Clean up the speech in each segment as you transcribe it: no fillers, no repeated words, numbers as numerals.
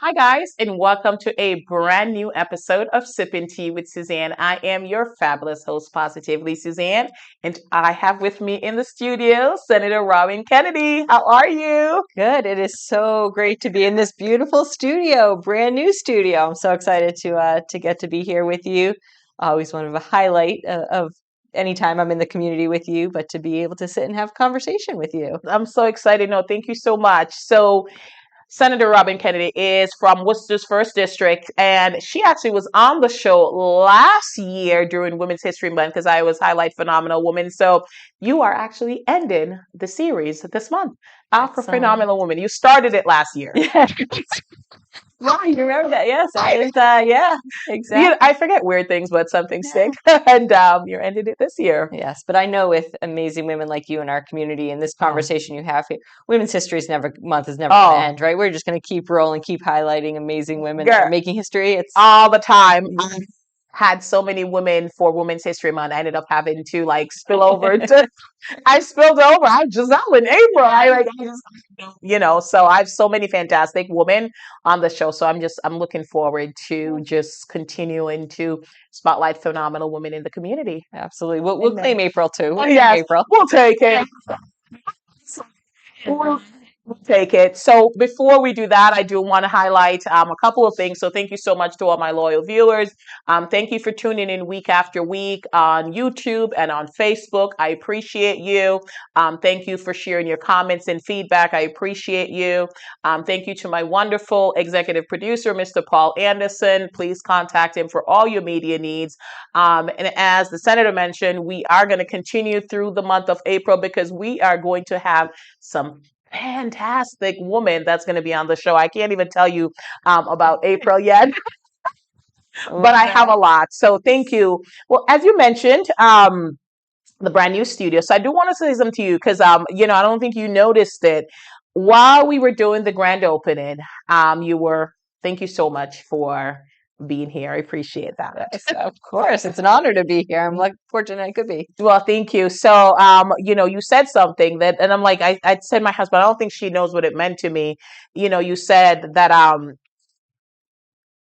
Hi, guys, and welcome to a brand new episode of Sipping Tea with Suzanne. I am your fabulous host, Positively Suzanne, and I have with me in the studio Senator Robyn Kennedy. How are you? Good. It is so great to be in this beautiful studio, brand new studio. I'm so excited to get to be here with you. Always one of a highlight of any time I'm in the community with you, but to be able to sit and have conversation with you. I'm so excited. No, thank you so much. Senator Robyn Kennedy is from Worcester's First District, and she actually was on the show last year during Women's History Month because I was Highlight Phenomenal Woman. So you are actually ending the series this month. Afro Excellent. Phenomenal Woman. You started it last year. Yeah. Wow, you remember that? Yes, that is, yeah, Yeah, exactly. I forget weird things, but something Yeah. stick. And you're ending it this year. Yes, but I know with amazing women like you in our community and this Oh, conversation you have here, Women's Month is never going to oh, end, right? We're just going to keep rolling, keep highlighting amazing women that are girl, making history. It's all the time. I had so many women for Women's History Month. I ended up having to like spill over to. I spilled over. I Giselle in April. So I have so many fantastic women on the show. So I'm looking forward to just continuing to spotlight phenomenal women in the community. absolutely. We'll Amen. claim April too. We'll claim Yes, April. we'll take it. We'll take it. So before we do that, I do want to highlight a couple of things. So thank you so much to all my loyal viewers. Thank you for tuning in week after week on YouTube and on Facebook. I appreciate you. Thank you for sharing your comments and feedback. I appreciate you. Thank you to my wonderful executive producer, Mr. Paul Anderson. Please contact him for all your media needs. And as the senator mentioned, we are going to continue through the month of April because we are going to have some fantastic woman that's going to be on the show. I can't even tell you about April yet, but Love I have that. a lot. So thank you. Well, as you mentioned, the brand new studio. So I do want to say something to you because, I don't think you noticed it while we were doing the grand opening. You were. Thank you so much for being here. I appreciate that. Yes, of course. It's an honor to be here. I'm like fortunate I could be. Well, thank you. So, you said something that, and I'm like, I said to my husband, I don't think she knows what it meant to me. You said that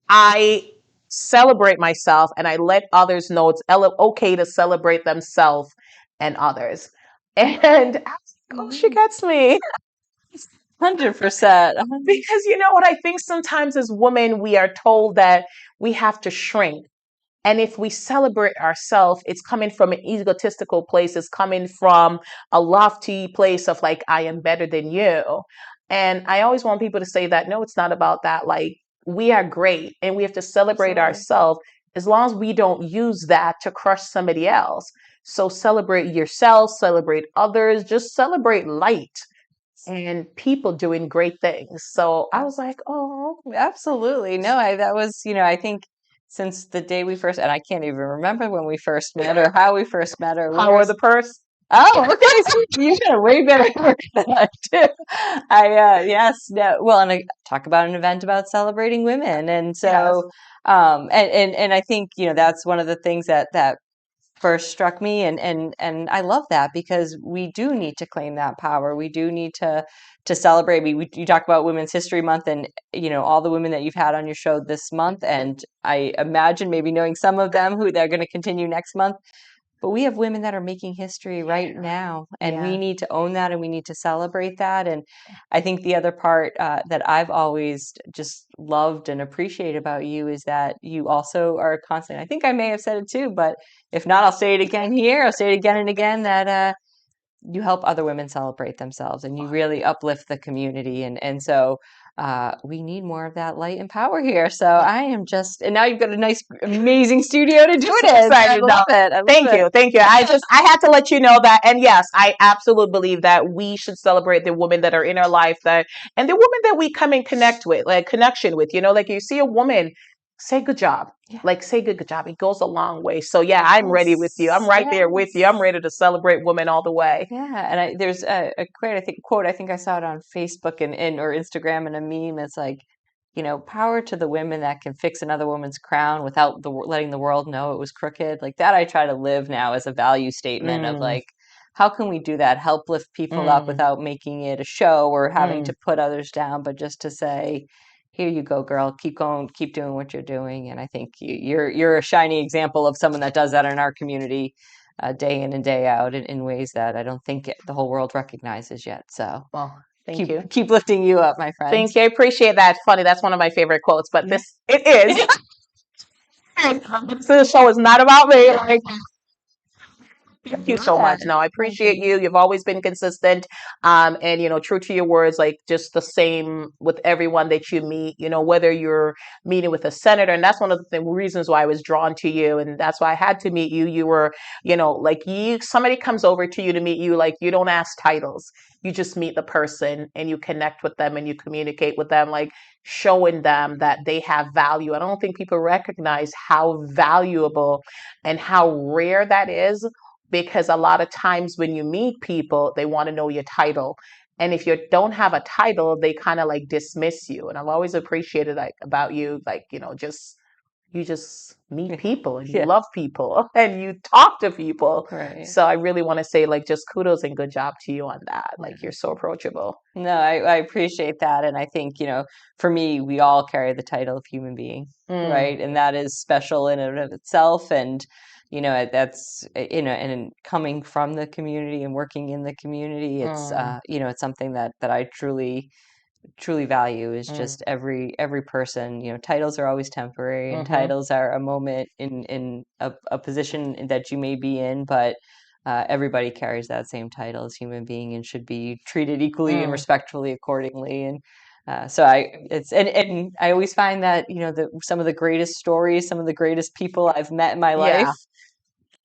I celebrate myself and I let others know it's okay to celebrate themselves and others. And I was like, oh, she gets me. 100%. Because you know what? I think sometimes as women, we are told that we have to shrink. And if we celebrate ourselves, it's coming from an egotistical place. It's coming from a lofty place of like, I am better than you. And I always want people to say that, no, it's not about that. Like, we are great and we have to celebrate Absolutely. ourselves as long as we don't use that to crush somebody else. So celebrate yourself, celebrate others, just celebrate light and people doing great things. So I was like, oh, Absolutely. No, that was, I think since the day we first, and I can't even remember when we first met or how we first met or power where. of the purse. Oh, okay. So you got a way better word than I do. Yes, no. Well, and I talk about an event about celebrating women. And Yes. so, and I think, that's one of the things that first struck me and I love that because we do need to claim that power. We do need to celebrate. You talk about Women's History Month and all the women that you've had on your show this month, and I imagine maybe knowing some of them who they're going to continue next month. But we have women that are making history right now, and we Yeah. need to own that and we need to celebrate that. And I think the other part that I've always just loved and appreciate about you is that you also are constant. I think I may have said it too, but if not, I'll say it again here. I'll say it again and again that you help other women celebrate themselves and you really uplift the community. And so we need more of that light and power here. So I am just, and now you've got a nice, amazing studio to do So it in. So I excited. No, love it. I love thank it. you. Thank you. I had to let you know that. And yes, I absolutely believe that we should celebrate the women that are in our life and the women that we come in connect with, like connection with, like you see a woman, say good job. Yeah. Like say good job. It goes a long way. So yeah, I'm ready with you. I'm Yes. right there with you. I'm Yes. ready to celebrate women all the way. Yeah, and there's a quote. I think I saw it on Facebook and or Instagram and a meme. It's like, power to the women that can fix another woman's crown without letting the world know it was crooked. Like that, I try to live now as a value statement of Mm, like, how can we do that? Help lift people up mm, without making it a show or having mm. to put others down, but just to say, here you go, girl, keep going, keep doing what you're doing. And I think you're a shining example of someone that does that in our community, day in and day out, in ways that I don't think the whole world recognizes yet. So Well, thank you. keep lifting you up, my friend. Thank you. I appreciate that. Funny. That's one of my favorite quotes, but Yeah. it is. This show is not about me. Like, thank you so much. No, I appreciate you. You've always been consistent, and true to your words. Like just the same with everyone that you meet. Whether you're meeting with a senator, and that's one of the reasons why I was drawn to you, and that's why I had to meet you. You were, like you. Somebody comes over to you to meet you, like you don't ask titles. You just meet the person and you connect with them and you communicate with them, like showing them that they have value. I don't think people recognize how valuable and how rare that is, because a lot of times when you meet people, they want to know your title. And if you don't have a title, they kind of like dismiss you. And I've always appreciated like about you, like, just you just meet people and you Yeah. love people and you talk to people. Right. So I really want to say like just kudos and good job to you on that. Like you're so approachable. No, I appreciate that. And I think, for me, we all carry the title of human being, Mm, right? And that is special in and of itself. And, that's, and coming from the community and working in the community, mm, it's something that I truly value, is mm, just every person. Titles are always temporary, and mm-hmm, titles are a moment in a position that you may be in, but everybody carries that same title as human being and should be treated equally and mm. respectfully accordingly. And so and I always find that some of the greatest stories, some of the greatest people I've met in my life,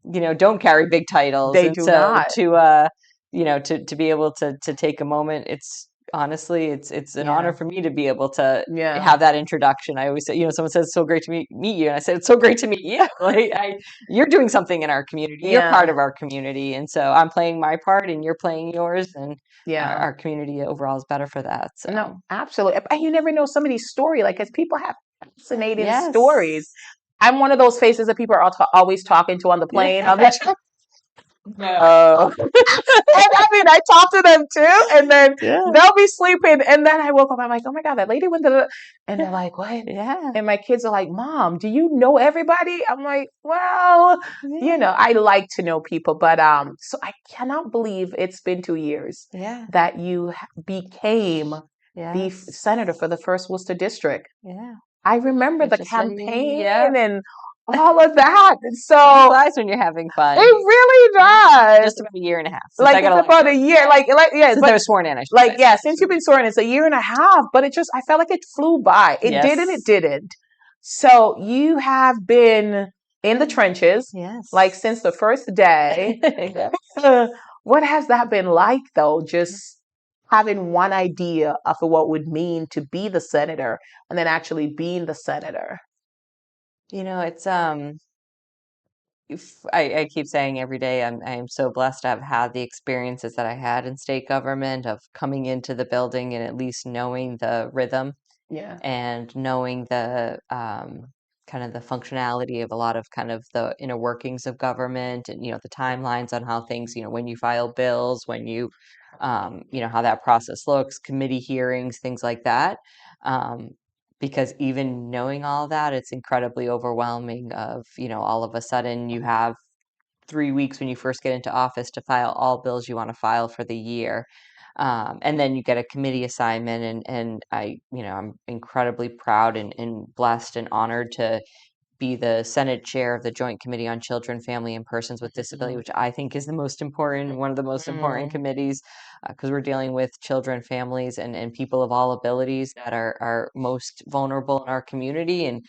Yeah, don't carry big titles. they And do so not. to be able to take a moment, it's honestly, it's an honor Yeah, for me to be able to yeah, have that introduction. I always say, someone says, "It's so great to meet you," and I said, "It's so great to meet you." Like, you're doing something in our community. You're part yeah, of our community, and so I'm playing my part, and you're playing yours, and yeah. our community overall is better for that. So No, absolutely. And you never know somebody's story, like, because people have fascinating yes, stories. I'm one of those faces that people are always talking to on the yeah, plane. I'm just, no, and I mean, I talk to them too, and then yeah, they'll be sleeping, and then I woke up. I'm like, oh my god, that lady went to the, and they're like, what? yeah, And my kids are like, Mom, do you know everybody? I'm like, well, yeah, I like to know people, but so I cannot believe it's been 2 years yeah, that you became the yes, senator for the first Worcester District. yeah. I remember It's the just funny, yeah. campaign and all of that. And Time so flies when you're having it fun. really Yeah. does. Just about a year and a half since I Like got it's elected. about a year. Yeah. Yeah, Since I but was sworn in, I should like say. yeah, since you've been sworn, it's a year and a half. But I felt like it flew by. It did and it Yes. didn't. So you have been in the trenches, like Yes. since the first day. Yeah. What has that been like though? Just having one idea of what it would mean to be the senator and then actually being the senator. It's I keep saying every day I am so blessed to have had the experiences that I had in state government, of coming into the building and at least knowing the rhythm Yeah. and knowing the kind of the functionality of a lot of kind of the inner workings of government, and the timelines on how things, when you file bills, when you how that process looks, committee hearings, things like that. um, because even knowing all that, it's incredibly overwhelming of, all of a sudden you have 3 weeks when you first get into office to file all bills you want to file for the year. And then you get a committee assignment, and I'm incredibly proud and blessed and honored to be the Senate chair of the Joint Committee on Children, Family, and Persons with Disability, which I think is the most important, one of the most important Mm, committees, because we're dealing with children, families, and people of all abilities that are most vulnerable in our community. And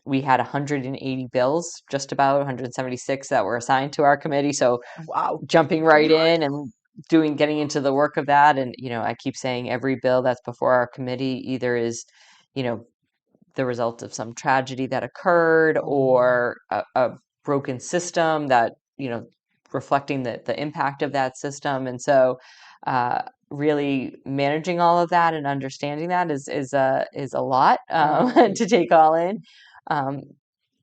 we had 180 bills, just about 176, that were assigned to our committee. So wow. jumping right in and getting into the work of that. And I keep saying every bill that's before our committee either is you know the result of some tragedy that occurred, Mm, or a broken system that, reflecting the impact of that system. And so really managing all of that and understanding that is a lot, mm, to take all in. um,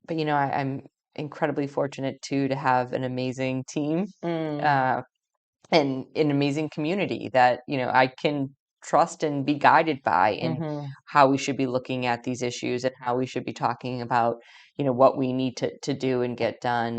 but I'm incredibly fortunate too to have an amazing team, mm, uh, and an amazing community that I can trust and be guided by in Mm-hmm. how we should be looking at these issues and how we should be talking about, what we need to do and get done.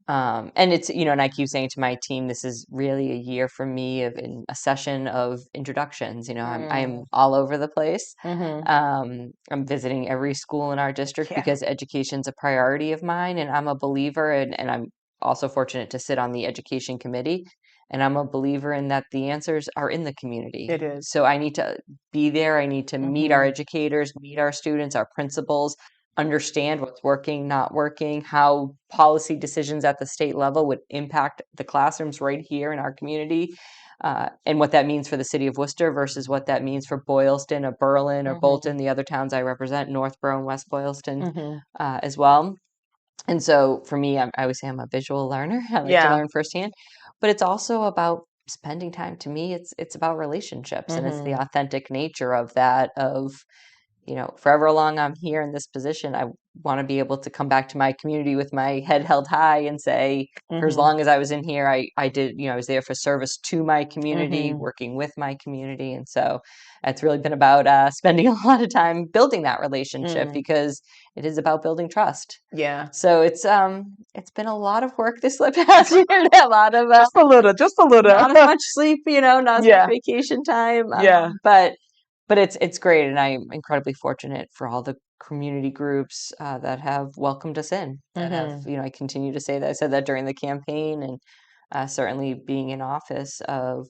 And it's, and I keep saying to my team, this is really a year for me of in a session of introductions. I'm all over the place. Mm-hmm. I'm visiting every school in our district Yeah, because education's a priority of mine, and I'm a believer, and I'm also fortunate to sit on the education committee. And I'm a believer in that the answers are in the community. it is. So I need to be there. I need to meet our Mm-hmm. educators, meet our students, our principals, understand what's working, not working, how policy decisions at the state level would impact the classrooms right here in our community, and what that means for the city of Worcester versus what that means for Boylston or Berlin or Mm-hmm. Bolton, the other towns I represent, Northborough and West Boylston, Mm-hmm. as well. And so for me, I always say I'm a visual learner. I like to Yeah. learn firsthand, but it's also about spending time. To me, it's about relationships, and it's the Mm-hmm. authentic nature of that. Of forever long I'm here in this position, I want to be able to come back to my community with my head held high and say, for as Mm-hmm. long as I was in here, I did, I was there for service to my community, Mm-hmm. working with my community. And so it's really been about spending a lot of time building that relationship, Mm. because it is about building trust. Yeah. So it's been a lot of work this past year, a lot of Just a little, just a little. not as much sleep, not as much Yeah. vacation time, Yeah. but it's great, and I'm incredibly fortunate for all the community groups that have welcomed us in. That have, Mm-hmm. I continue to say that. I said that during the campaign, and certainly being in office, of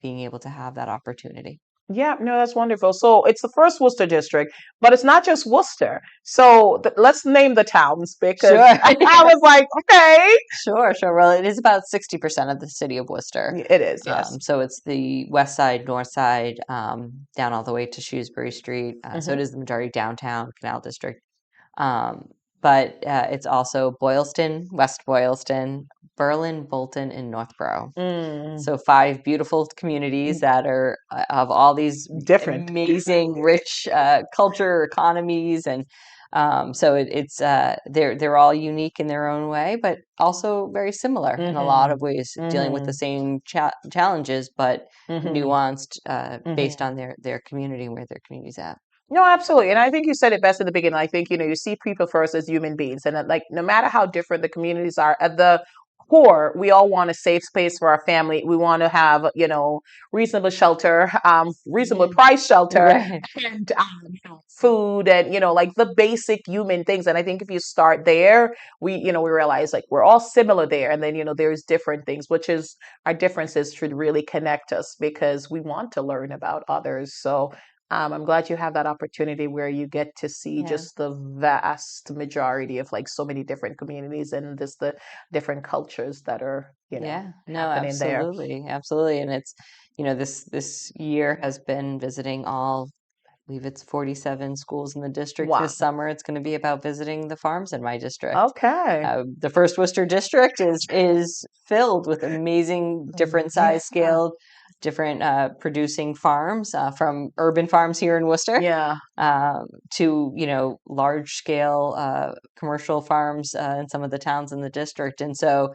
being able to have that opportunity. Yeah, no, that's wonderful. So it's the first Worcester district, but it's not just Worcester. So let's name the towns because Sure, I was like, okay. sure, sure. Well, it is about 60% of the city of Worcester. It is, yes. So it's the west side, north side, down all the way to Shrewsbury Street. So it Mm-hmm. is the majority downtown Canal District. Um, but it's also Boylston, West Boylston, Berlin, Bolton, and Northborough. Mm. So 5 beautiful communities that are of all these Different. amazing, rich culture, economies, and so it's they're all unique in their own way, but also very similar in a lot Mm-hmm. of ways, dealing with the Mm-hmm. same challenges, but Mm-hmm. nuanced based Mm-hmm. on their community and where their community's at. No, absolutely. And I think you said it best in the beginning. I think, you see people first as human beings. And like, no matter how different the communities are, at the core, we all want a safe space for our family. We want to have, reasonable shelter, reasonable Yeah. price shelter, Right. and food and, like the basic human things. And I think if you start there, we realize like we're all similar there. And then, there's different things, which is our differences should really connect us because we want to learn about others. So, I'm glad you have that opportunity where you get to see Yeah. just the vast majority of like so many different communities and just the different cultures that are, Yeah, no, happening there. absolutely, absolutely. And it's, this year has been visiting all, I believe it's 47 schools in the district. Wow. This summer, it's going to be about visiting the farms in my district. Okay. The first Worcester district is filled with amazing, different Yeah. size scaled, different producing farms, from urban farms here in Worcester, Yeah. to large scale commercial farms in some of the towns in the district. And so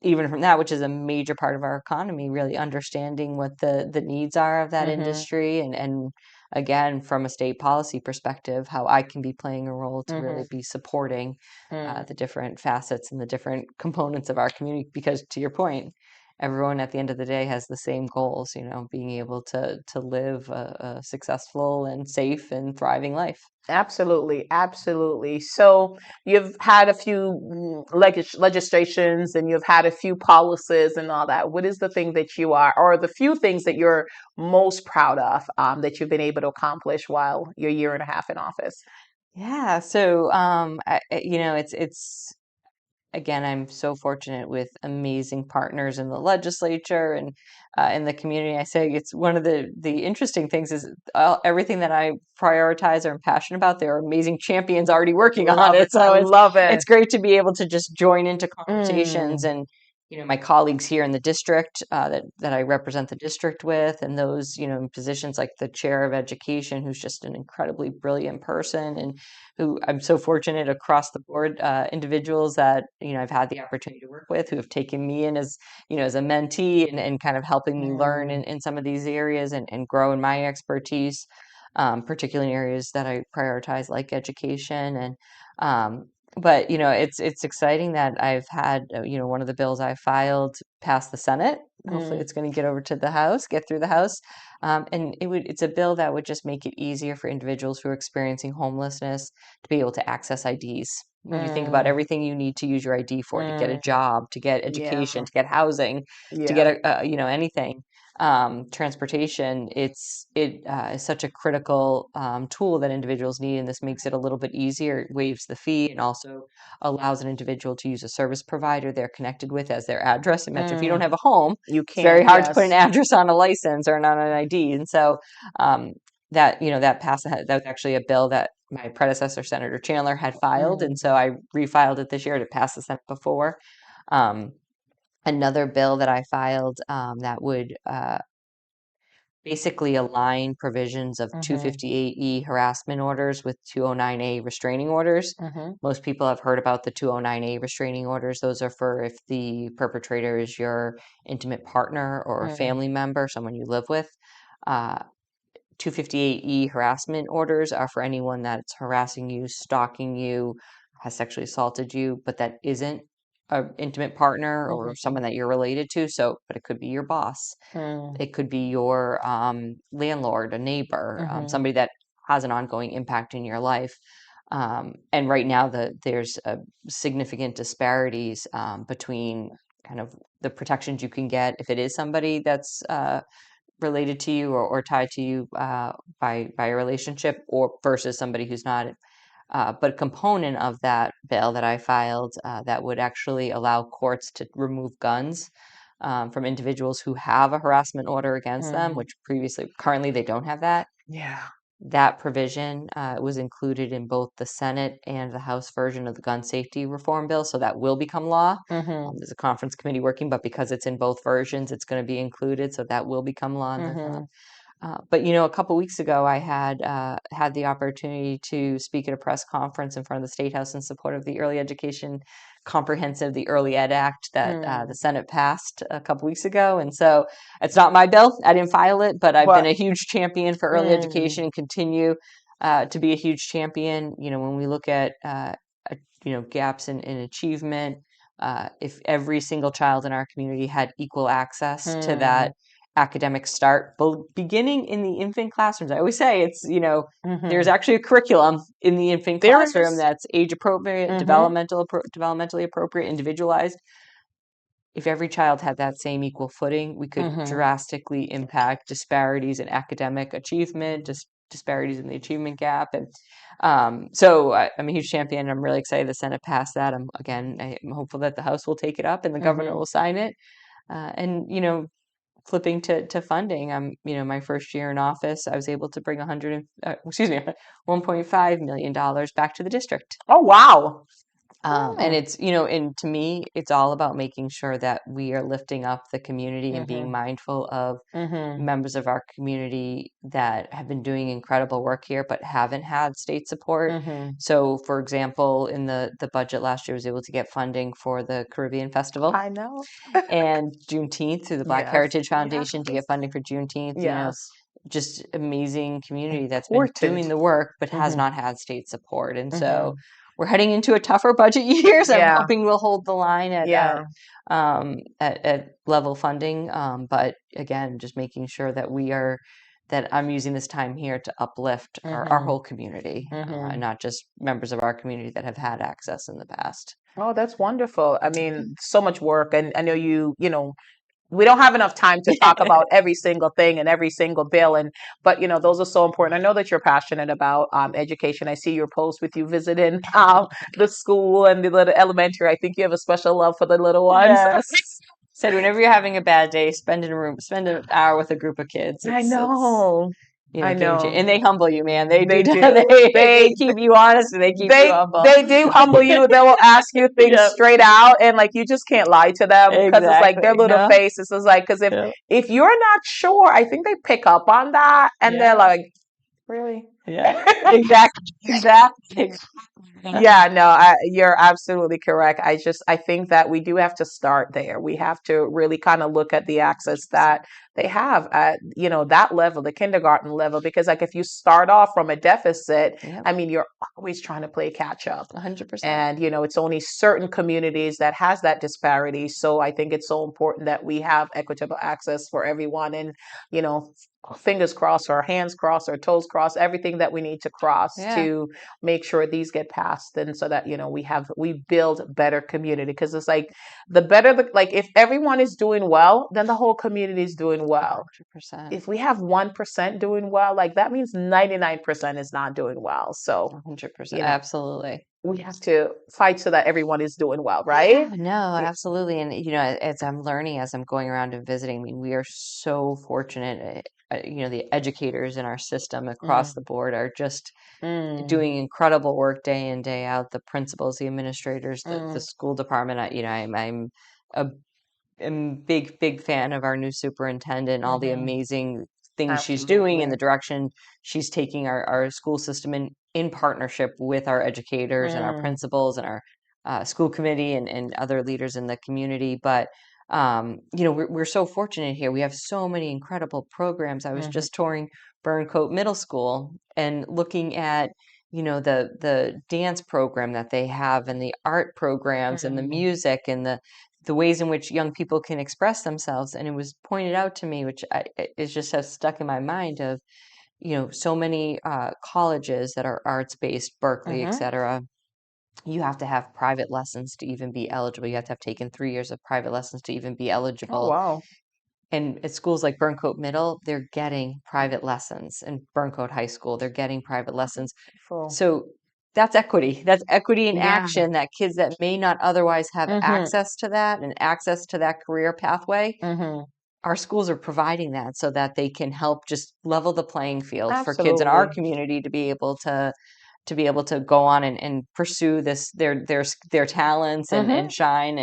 even from that, which is a major part of our economy, really understanding what the needs are of that Mm-hmm. industry, and again, from a state policy perspective, how I can be playing a role to Mm-hmm. really be supporting Mm. the different facets and the different components of our community. Because to your point, everyone at the end of the day has the same goals, being able to live a successful and safe and thriving life. Absolutely, absolutely. So you've had a few legislations and you've had a few policies and all that. What is the thing that you are, or the few things that you're most proud of, that you've been able to accomplish while your year and a half in office? Yeah, so it's again, I'm so fortunate with amazing partners in the legislature and in the community. I say it's one of the interesting things is everything that I prioritize or am passionate about. There are amazing champions already working on Love it. it, I so love it's it. great to be able to just join into conversations Mm, and my colleagues here in the district that I represent the district with, and those, in positions like the chair of education, who's just an incredibly brilliant person, and who I'm so fortunate across the board, individuals that, I've had the opportunity to work with who have taken me in as, as a mentee and kind of helping me learn Mm, in some of these areas and grow in my expertise, particularly in areas that I prioritize like education. Um, but it's exciting that I've had one of the bills I filed pass the Senate. Hopefully, mm, it's going to get over to the House, get through the House, and it's a bill that would just make it easier for individuals who are experiencing homelessness to be able to access IDs. When you think about mm, everything you need to use your ID for, to get a mm. job, to get Yeah, education, to get housing, to yeah. get anything, transportation, it is such a critical tool that individuals need, and this makes it a little bit easier. It waives the fee and also allows an individual to use a service provider they're connected with as their address. Imagine if you don't Mm, have a home, you it's very can't, hard to put an yes. address on a license or not on an ID. And so that passed. That was actually a bill that my predecessor, Senator Chandler, had filed, and Mm, so I refiled it this year to pass the Senate before. Um, Another bill that I filed that would basically align provisions of mm-hmm, 258E harassment orders with 209A restraining orders. mm-hmm, Most people have heard about the 209A restraining orders. Those are for if the perpetrator is your intimate partner or a mm, family member, someone you live with. Uh, 258E harassment orders are for anyone that's harassing you, stalking you, has sexually assaulted you, but that isn't an intimate partner or mm-hmm, someone that you're related to. So, but it could be your boss, mm, it could be your landlord, a neighbor, mm-hmm, somebody that has an ongoing impact in your life. And right now, there's significant disparities between kind of the protections you can get if it is somebody that's related to you or tied to you by a relationship, or versus somebody who's not. But a component of that bill that I filed that would actually allow courts to remove guns from individuals who have a harassment order against them, mm. which currently they don't have that. Yeah. That provision was included in both the Senate and the House version of the gun safety reform bill, so that will become law. Mm-hmm, There's a conference committee working, but because it's in both versions, it's going to be included, so that will become law. mm-hmm, But a couple weeks ago, I had the opportunity to speak at a press conference in front of the State House in support of the Early Education Comprehensive, the Early Ed Act that the mm. Senate passed a couple weeks ago. And so it's not my bill; I didn't file it, but I've been But, a huge champion for early mm, education and continue to be a huge champion. When we look at gaps in achievement, if every single child in our community had equal access to mm, that academic start, beginning in the infant classrooms. I always say there's mm-hmm. actually a curriculum in the infant There classroom is. that's age appropriate, Mm-hmm, developmentally appropriate, individualized. If every child had that same equal footing, we could mm-hmm. drastically impact disparities in academic achievement, disparities in the achievement gap. And so I'm a huge champion. I'm really excited the Senate passed that. I'm hopeful that the House will take it up and the governor Mm-hmm. will sign it. And flipping to funding, my first year in office, I was able to bring 1.5 million dollars back to the district. Oh, wow. And Mm, and to me, it's all about making sure that we are lifting up the community and being mm-hmm, mindful of mm-hmm, members of our community that have been doing incredible work here but haven't had state support. mm-hmm. So, for example, in the budget last year, I was able to get funding for the Caribbean Festival I know. and Juneteenth through the Black Yes. Heritage Yes. Foundation to get funding for Juneteenth. Yes. Just amazing community that's been Important. doing the work but has Mm-hmm, not had state support. And so mm-hmm. we're heading into a tougher budget years. I'm Yeah. hoping we'll hold the line Yeah. at level funding. But again, just making sure that I'm using this time here to uplift our Mm-hmm, whole community, mm-hmm. not just members of our community that have had access in the past. Oh, that's wonderful. I mean, so much work. And I know we don't have enough time to talk about every single thing and every single bill. But those are so important. I know that you're passionate about education. I see your post with you visiting the school and the little elementary. I think you have a special love for the little ones. Yes. Said whenever you're having a bad day, spend an hour with a group of kids. I It's know. I game changer. know. And they humble you, man. They do. They do. They keep you honest and they keep you humble. They do humble you. They will ask you things Yep. straight out, and like you just can't lie to them because it's like their Exactly. little No. faces is like because Yep. if you're not sure, I think they pick up on that, and they're Yeah. like, really? Yeah. Exactly. Exactly. Yeah, no, you're absolutely correct. I think that we do have to start there. We have to really kind of look at the access that they have at, that level, the kindergarten level, because like if you start off from a deficit, Yep. I mean, you're always trying to play catch up. 100%. And, it's only certain communities that has that disparity. So I think it's so important that we have equitable access for everyone. And, you know, fingers crossed or hands crossed or toes crossed, everything that we need to cross Yeah. to make sure these get passed. And so that, we build better community because it's like the better, like if everyone is doing well, then the whole community is doing well. 100%. If we have 1% doing well, like that means 99% is not doing well. So, 100%. you know, Absolutely. we have to fight so that everyone is doing well, Yeah, right? no, absolutely. And, as I'm learning, as I'm going around and visiting, I mean, we are so fortunate. The educators in our system across Mm, the board are just mm, doing incredible work day in, day out. The principals, the administrators, the mm, school department. I'm a big, big fan of our new superintendent, all the hmm. amazing things she's doing and Absolutely. the direction she's taking our school system in partnership with our educators and our Mm, principals and our school committee and other leaders in the community. But, we're so fortunate here. We have so many incredible programs. I was hmm, just touring Burncoat Middle School and looking at the dance program that they have and the art programs and the hmm, music and the ways in which young people can express themselves. And it was pointed out to me, which it just has stuck in my mind of, so many colleges that are arts based, Berkeley, et hmm. cetera. You have to have private lessons to even be eligible. You have to have taken 3 years of private lessons to even be Oh, eligible. wow. And at schools like Burncoat Middle, they're getting private lessons. And Burncoat High School, they're getting private lessons. Cool. So that's equity. That's equity in Yeah. action that kids that may not otherwise have Hmm, access to that and access to that career pathway, hmm. our schools are providing that so that they can help just level the playing field for kids in our Absolutely. community to be able to go on and pursue their talents and Hmm, shine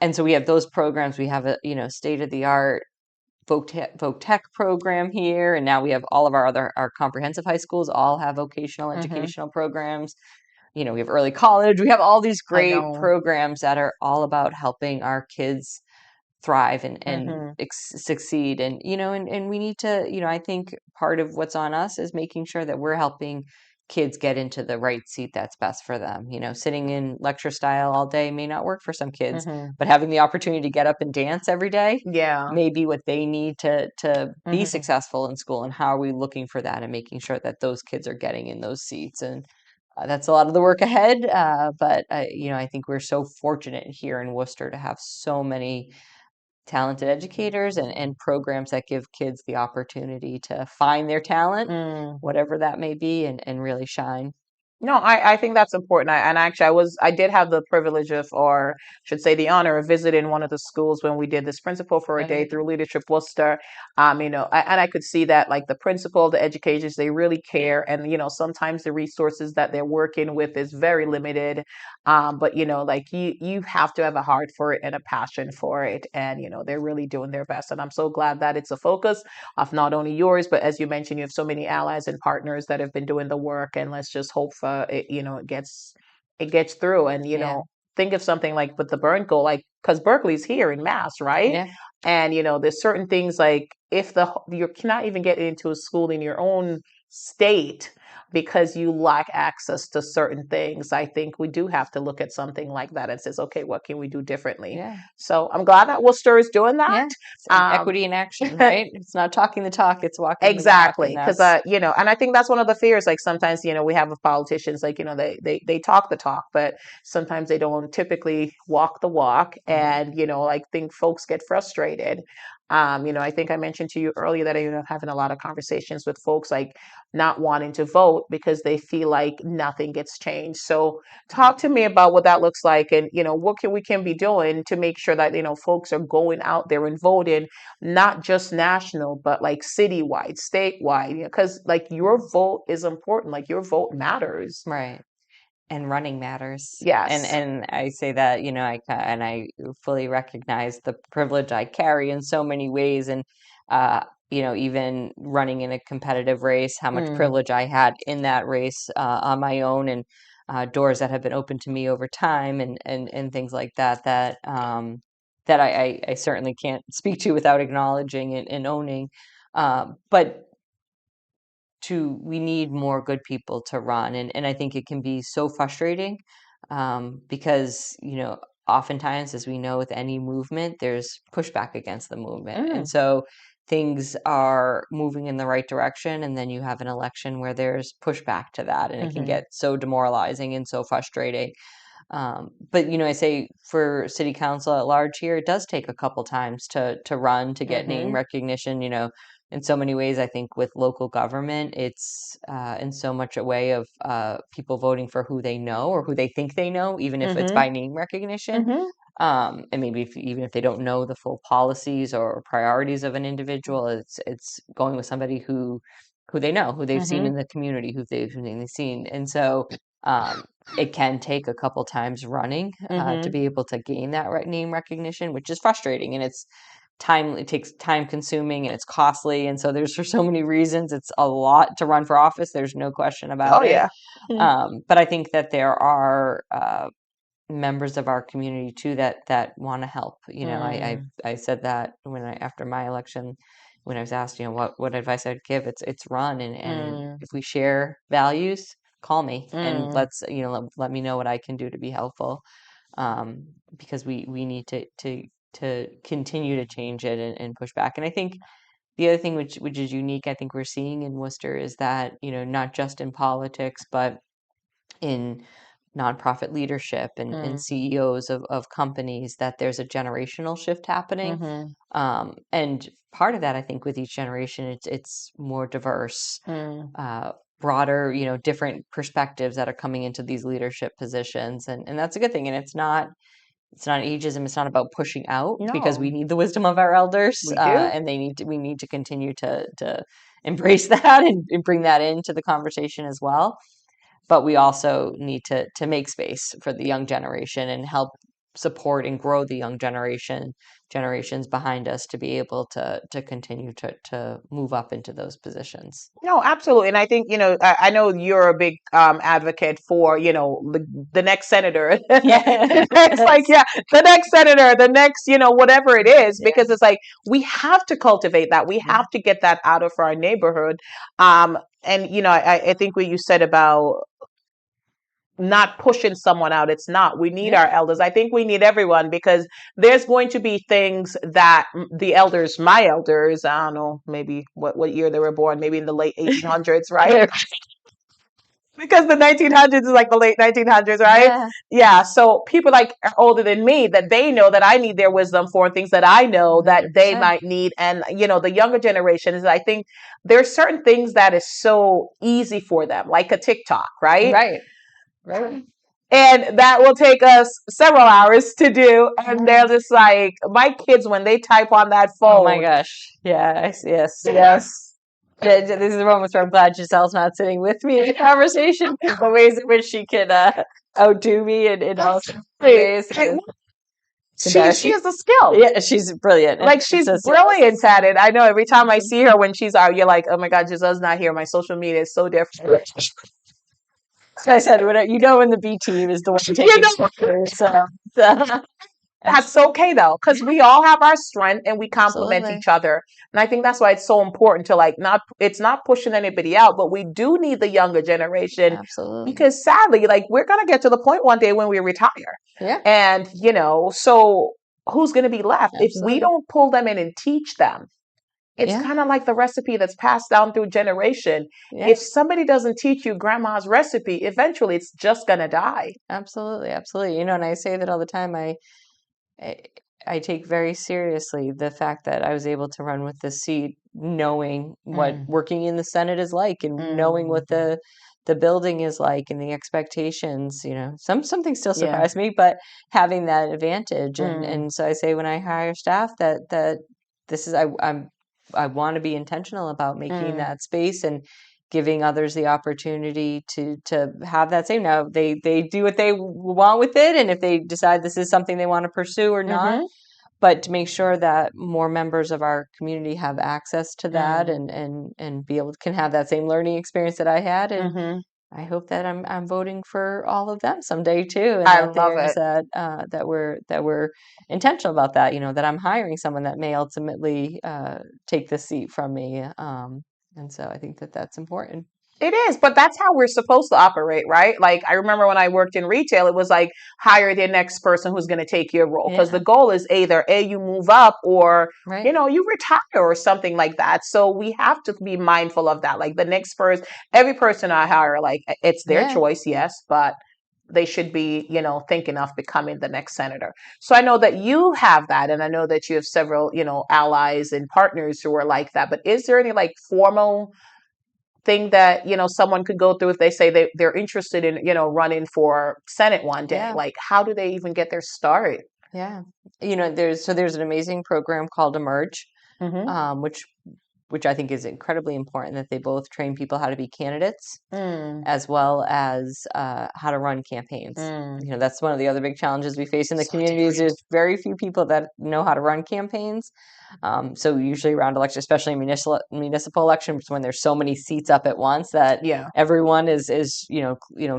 and so we have those programs. We have a state of the art voc tech program here, and now we have all of our comprehensive high schools all have vocational hmm. educational programs. We have early college. We have all these I great know. programs that are all about helping our kids thrive and Hmm, succeed. And and we need to, I think part of what's on us is making sure that we're helping kids get into the right seat that's best for them. Sitting in lecture style all day may not work for some kids, hmm. but having the opportunity to get up and dance every day Yeah. may be what they need to be Hmm. successful in school. And how are we looking for that and making sure that those kids are getting in those seats? And that's a lot of the work ahead. But I think we're so fortunate here in Worcester to have so many talented educators and programs that give kids the opportunity to find their talent, Mm. whatever that may be, and really shine. No, I think that's important. And actually, I did have the privilege of, or should say the honor of visiting one of the schools when we did this principal for a day Okay. through Leadership Worcester. And I could see that like the principal, the educators, they really care. And, sometimes the resources that they're working with is very limited. But, like you have to have a heart for it and a passion for it. And, they're really doing their best. And I'm so glad that it's a focus of not only yours, but as you mentioned, you have so many allies and partners that have been doing the work. And let's just hope for it, it gets through. And Yeah. think of something like with the burn goal, like because Berkeley's here in Mass, right? Yeah. And there's certain things like if you cannot even get into a school in your own state because you lack access to certain things, I think we do have to look at something like that and says, okay, what can we do differently? Yeah. So I'm glad that Worcester is doing that. Yeah. And Um, equity in action, right? It's not talking the talk, it's walking the walk. And Exactly, because that's, and I think that's one of the fears. Like sometimes, we have with politicians, like they talk the talk, but sometimes they don't typically walk the walk, yeah. and like think folks get frustrated. I think I mentioned to you earlier that I'm having a lot of conversations with folks like not wanting to vote because they feel like nothing gets changed. So talk to me about what that looks like, and what we can be doing to make sure that folks are going out there and voting, not just national, but like citywide, statewide, because like your vote is important, like your vote matters. Right. And running matters. And Yes. and I say that, I fully recognize the privilege I carry in so many ways, and uh, even running in a competitive race, how much Mm. privilege I had in that race on my own, and doors that have been opened to me over time, and things like that that I certainly can't speak to without acknowledging and owning. But we need more good people to run, and I think it can be so frustrating, because oftentimes, as we know, with any movement there's pushback against the movement, and Mm. so things are moving in the right direction, and then you have an election where there's pushback to that, and it can Mhm. get so demoralizing and so frustrating. But I say for city council at large here, it does take a couple times to run, to get name Mhm. recognition. In so many ways, I think with local government, it's in so much a way of people voting for who they know or who they think they know, even if it's Mhm. by name recognition. Mhm. And maybe even if they don't know the full policies or priorities of an individual, it's going with somebody who they know, who they've seen Mhm. in the community, who they've seen, and so um, it can take a couple times running to Mhm. be able to gain that name recognition, which is frustrating, and it's time. It takes time consuming, and it's costly, and so there's for so many reasons it's a lot to run for office. There's no question Oh about it. yeah. Mm. But I think that there are members of our community too that want to help. Mm. I said that when after my election, when I was asked, what advice I'd give, it's run, and Mm. if we share values, call me and Mm. let me know what I can do to be helpful, um, because we need to continue to change it and push back. And I think the other thing which is unique, I think we're seeing in Worcester is that not just in politics, but in nonprofit leadership and Mm. CEOs of companies, that there's a generational shift happening. Mhm. And part of that, I think, with each generation, it's more diverse, Mm. uh, broader, different perspectives that are coming into these leadership positions, and that's a good thing. And it's not ageism. It's not about pushing out, because we No, need the wisdom of our elders, we do. and we need to continue to embrace that and bring that into the conversation as well. But we also need to make space for the young generation and help support and grow the young generations behind us to be able to continue to move up into those positions. No, absolutely. And I think, I know you're a big advocate for, the next senator, Yeah. the next, like, yeah, the next senator, the next, whatever it is, Yeah. because it's like we have to cultivate that. We Yeah. have to get that out of our neighborhood. And, I think what you said about not pushing someone out. It's not. We need Yeah. our elders. I think we need everyone because there's going to be things that the elders, my elders, I don't know, maybe what year they were born, maybe in the late 1800s, right? Because the 1900s is like the late 1900s, right? Yeah. Yeah. So people like are older than me that they know that I need their wisdom for things that I know that they 100%. might need. And, the younger generation is, I think there's certain things that is so easy for them, like a TikTok, right? Right. Right. And that will take us several hours to do. And Yeah. they're just like, my kids, when they type on that Oh my phone, gosh. Yes. Yes. yes. This is the moment where I'm glad Giselle's not sitting with me in the conversation, because the ways in which she can outdo me in all sorts of Hey, ways hey, is she embarrassing. has a skill. Yeah, she's brilliant. And Like she's so brilliant at it. I know every time I yes. see her when she's out, you're like, oh my God, Giselle's not here. My social media is so different. So I said, when the B team is the one taking You know, pictures. So that's okay though, because we all have our strength and we complement absolutely. each other. And I think that's why it's so important to like not it's not pushing anybody out, but we do need the younger generation Absolutely. because sadly, like we're gonna get to the point one day when we retire. Yeah, And so who's gonna be left? If we absolutely. don't pull them in and teach them, it's Yeah, kind of like the recipe that's passed down through generation. yeah, If somebody doesn't teach you grandma's recipe, eventually it's just gonna die. absolutely. Absolutely. And I say that all the time. I take very seriously the fact that I was able to run with this seat, knowing what Mm. working in the Senate is like, and knowing what Mm. the building is like, and the expectations. Some things still Yeah. surprise me, but having that advantage, and Mm. so I say when I hire staff that this is I want to be intentional about making Mm. that space and giving others the opportunity to have that same. Now they do what they want with it, and if they decide this is something they want to pursue or not, Mm-hmm. but to make sure that more members of our community have access to that, Mm. and be able can have that same learning experience that I had. And Mm-hmm. I hope that I'm voting for all of them someday too, and I that love there's it. that we're intentional about that. That I'm hiring someone that may ultimately take the seat from me. And so I think that that's important. It is, but that's how we're supposed to operate, right? Like I remember when I worked in retail, it was like hire the next person who's going to take your role because the Yeah, goal is either A, you move up or, right. you retire or something like that. So we have to be mindful of that. Like the next person, every person I hire, like it's their Yeah, choice, yes, but they should be, thinking of becoming the next senator. So I know that you have that, and I know that you have several, allies and partners who are like that. But is there any like formal thing that someone could go through if they say they're interested in running for Senate one day? yeah, Like how do they even get their start? yeah. There's an amazing program called Emerge, Mm-hmm. which I think is incredibly important, that they both train people how to be candidates Mm. as well as how to run campaigns. Mm. That's one of the other big challenges we face in the So community is different. there's very few people that know how to run campaigns. So usually around election, especially municipal elections, when there's so many seats up at once, that Yeah. everyone is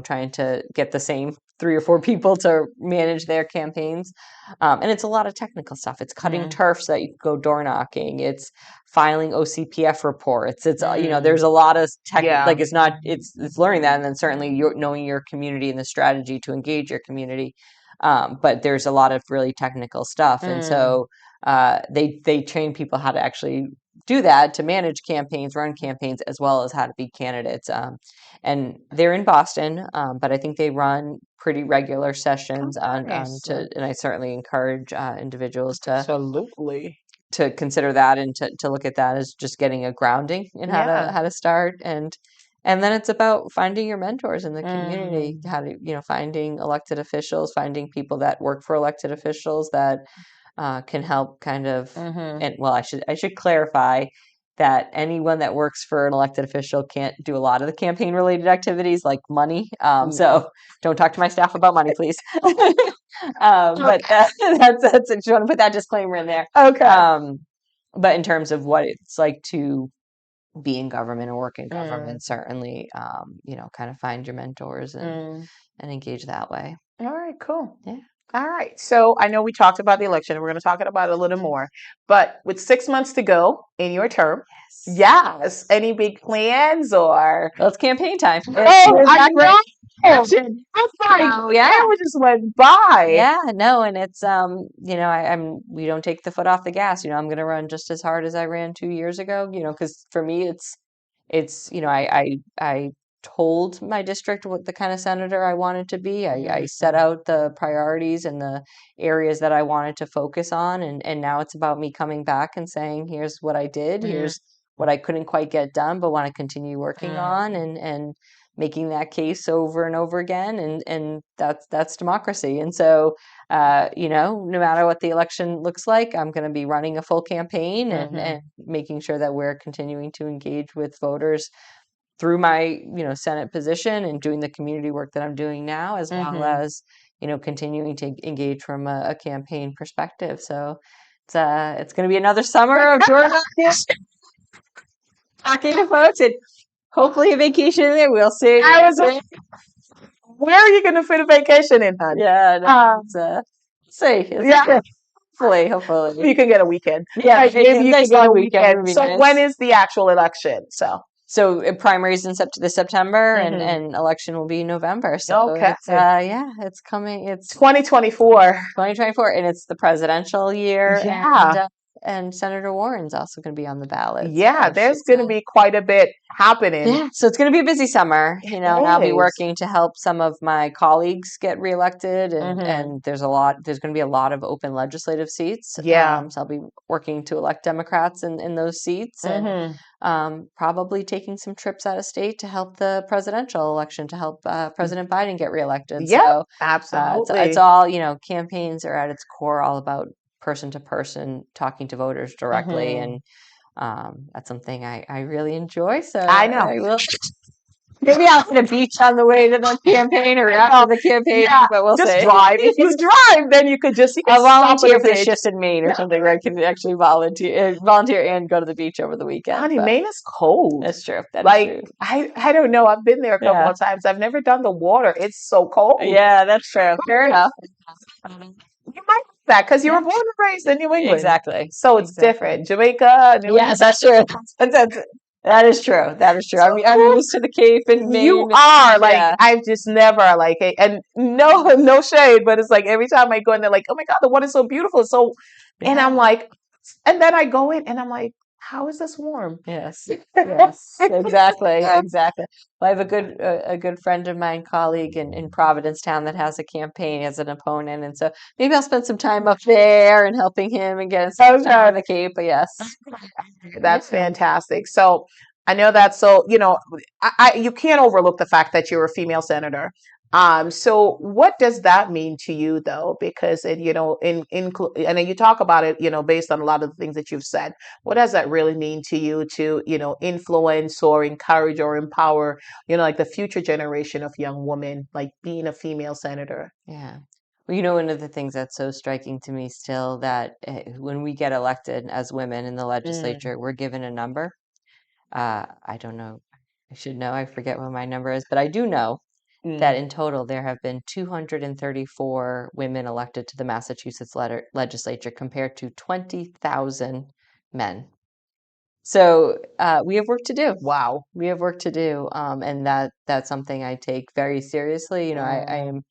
trying to get the same 3 or 4 people to manage their campaigns. And it's a lot of technical stuff. It's cutting Mm. turf so that you can go door knocking. It's filing OCPF reports. It's Mm. there's a lot of tech, Yeah. like it's learning that, and then certainly knowing your community and the strategy to engage your community. But there's a lot of really technical stuff, and Mm. so they train people how to actually do that, to manage campaigns, run campaigns, as well as how to be candidates. And they're in Boston, but I think they run pretty regular sessions Oh, on nice. and I certainly encourage individuals Absolutely. to consider that, and to look at that as just getting a grounding in Yeah. how to start. And then it's about finding your mentors in the community, Mm. how to finding elected officials, finding people that work for elected officials that can help kind of. Mm-hmm. And well, I should clarify that anyone that works for an elected official can't do a lot of the campaign related activities like money. Yeah. So don't talk to my staff about money, please. But Okay. that's I just want to put that disclaimer in there. Okay. Um, but in terms of what it's like to be in government or work in Mm. government, certainly, kind of find your mentors Mm. and engage that way. All right, cool. Yeah. All right. So I know we talked about the election and we're going to talk about it a little more, but with 6 months to go in your term, Yes. yes, any big plans or? Well, it's campaign time. Oh, It's I not great. know. Election. It's like, So yeah, it just went by. yeah, no, and it's we don't take the foot off the gas. I'm going to run just as hard as I ran 2 years ago. Because for me, it's I told my district what the kind of senator I wanted to be. I set Mm. out the priorities and the areas that I wanted to focus on, and now it's about me coming back and saying, here's what I did, Mm. here's what I couldn't quite get done, but want to continue working Mm. on, and making that case over and over again, and that's democracy. And so no matter what the election looks like, I'm going to be running a full campaign, and Mhm. making sure that we're continuing to engage with voters through my Senate position, and doing the community work that I'm doing now, as well Mhm. as continuing to engage from a campaign perspective. So it's going to be another summer of door knocking, talking to folks, and hopefully a vacation in there. We'll see. I was like, where are you going to fit a vacation in, hon? Yeah, no, Um, it's see. yeah, Hopefully. you can get a weekend. Yeah, Like maybe you can nice get a long weekend weekend. would be So when nice. is the actual election? So, So primaries in this September, and mhm. election will be November. So Okay. it's yeah, it's coming. It's 2024. 2024, and it's the presidential year, Yeah. and Senator Warren's also going to be on the ballot. Yeah, So there's she's going to be quite a bit happening. yeah, so it's going to be a busy summer, It and I'll be is. working to help some of my colleagues get reelected, Mm-hmm. and there's going to be a lot of open legislative seats. Yeah. So I'll be working to elect Democrats in those seats, and Mm-hmm. probably taking some trips out of state to help the presidential election to help President Biden get reelected. Yep, So it's absolutely. all, campaigns are at its core all about person to person talking to voters directly, Mm-hmm. and that's something I really enjoy. So I know. I will. Maybe I'll hit a beach on the way to the campaign or after the campaign, Yeah, but we'll just see. drive. If you drive, then you can I'll stop at volunteer a for the beach. shifts in Maine or something where I can actually volunteer and go to the beach over the weekend. Honey, But Maine is cold. that's true. That is Like true. I don't know. I've been there a couple Yeah. of times. I've never done the water. It's so cold. Yeah, that's true. Fair enough. You might like that because you were Yeah, born and raised in New England, exactly. so it's Exactly. different. Jamaica, New Yes, England. that's true. That is true. That is true. I'm So used to the Cape and you Maine. are like Yeah. I've just never like it, and no no shade, but it's like every time I go in, they're like, oh my god, the water's so beautiful, so, and I'm Yeah. like, and then I go in and I'm like, how is this warm? Yes, yes, exactly, exactly. Well, I have a good friend of mine, colleague in Provincetown that has a campaign as an opponent, and so maybe I'll spend some time up there and helping him and getting some time on Okay. the Cape. But yes, That's yeah, fantastic. So I know that. So you can't overlook the fact that you're a female senator. So what does that mean to you, though? Because and then you talk about it, based on a lot of the things that you've said. What does that really mean to you to, influence or encourage or empower, like the future generation of young women, like being a female senator? yeah. Well, one of the things that's so striking to me still that when we get elected as women in the Mm, legislature, we're given a number. I don't know. I should know. I forget what my number is, but I do know that mm. in total there have been 234 women elected to the Massachusetts legislature compared to 20,000 men. So we have work to do. Wow. We have work to do, and that's something I take very seriously. I Mm, am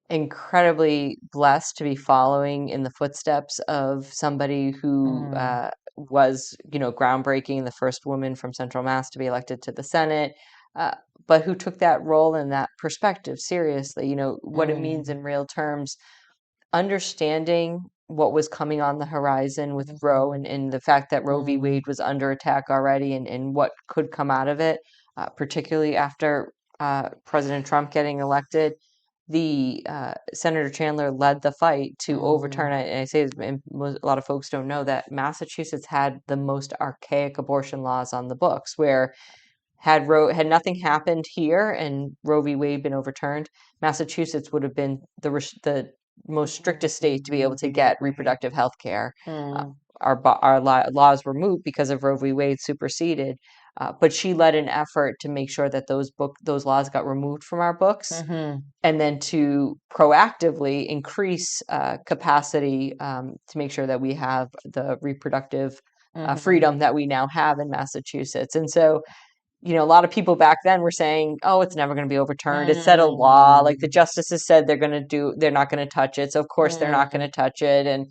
incredibly blessed to be following in the footsteps of somebody who mm, was, groundbreaking, the first woman from Central Mass to be elected to the Senate, uh, but who took that role and that perspective seriously. What it means mm, in real terms, understanding what was coming on the horizon with Roe, and the fact that Roe v. mm, Wade was under attack already, and what could come out of it, particularly after President Trump getting elected. The Senator Chandler led the fight to overturn mm, it. And I say this, and a lot of folks don't know that Massachusetts had the most archaic abortion laws on the books, where had nothing happened here and Roe v. Wade been overturned, Massachusetts would have been the most strictest state to be able to get reproductive health care. Uh, mm, our laws were moot because of Roe v. Wade superseded, but she led an effort to make sure that those laws got removed from our books, mhm, and then to proactively increase capacity, to make sure that we have the reproductive mhm, freedom that we now have in Massachusetts. And so, a lot of people back then were saying, "Oh, it's never going to be overturned. It's set a law. Like the mm, justices said, they're not going to touch it. So of course they're not going to mm, touch it." And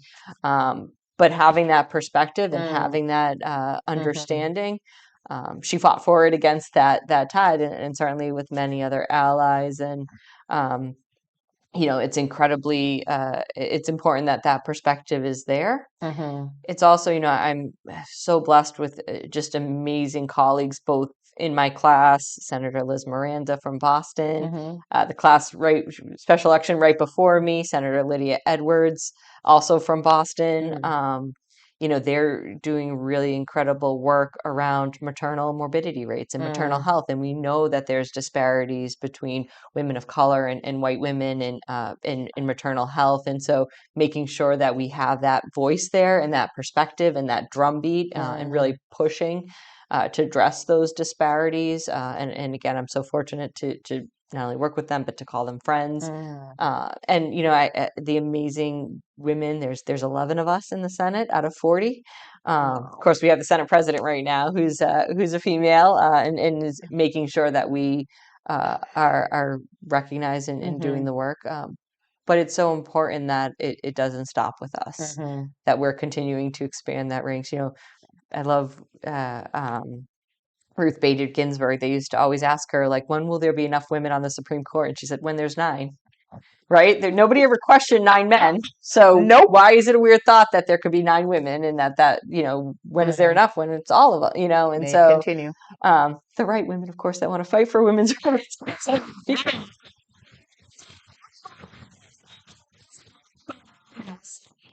but having that perspective and mm, having that mhm, understanding, she fought for it against that tide, and certainly with many other allies. And um, it's incredibly it's important that that perspective is there. mhm, It's also, I'm so blessed with just amazing colleagues, both in my class, Senator Liz Miranda from Boston, mhm, the class special election right before me, Senator Lydia Edwards, also from Boston. mm, They're doing really incredible work around maternal morbidity rates and maternal mm, health. And we know that there's disparities between women of color and white women in maternal health. And so making sure that we have that voice there and that perspective and that drumbeat, and really mm, pushing to address those disparities. And again, I'm so fortunate to not only work with them but to call them friends. mm. And the amazing women. There's 11 of us in the Senate out of 40. Of Wow. course, we have the Senate President right now, who's a female, and is making sure that we are recognized and doing Mhm, the work. but it's so important that it doesn't stop with us, Mm-hmm. that we're continuing to expand that ranks. I love Ruth Bader Ginsburg. They used to always ask her, like, when will there be enough women on the Supreme Court? And she said, when there's 9. Right? Nobody ever questioned 9 men. So Nope. why is it a weird thought that there could be 9 women, and that when is there Mm-hmm. enough, when it's all of us, and May so continue. the right women, of course, that want to fight for women's rights.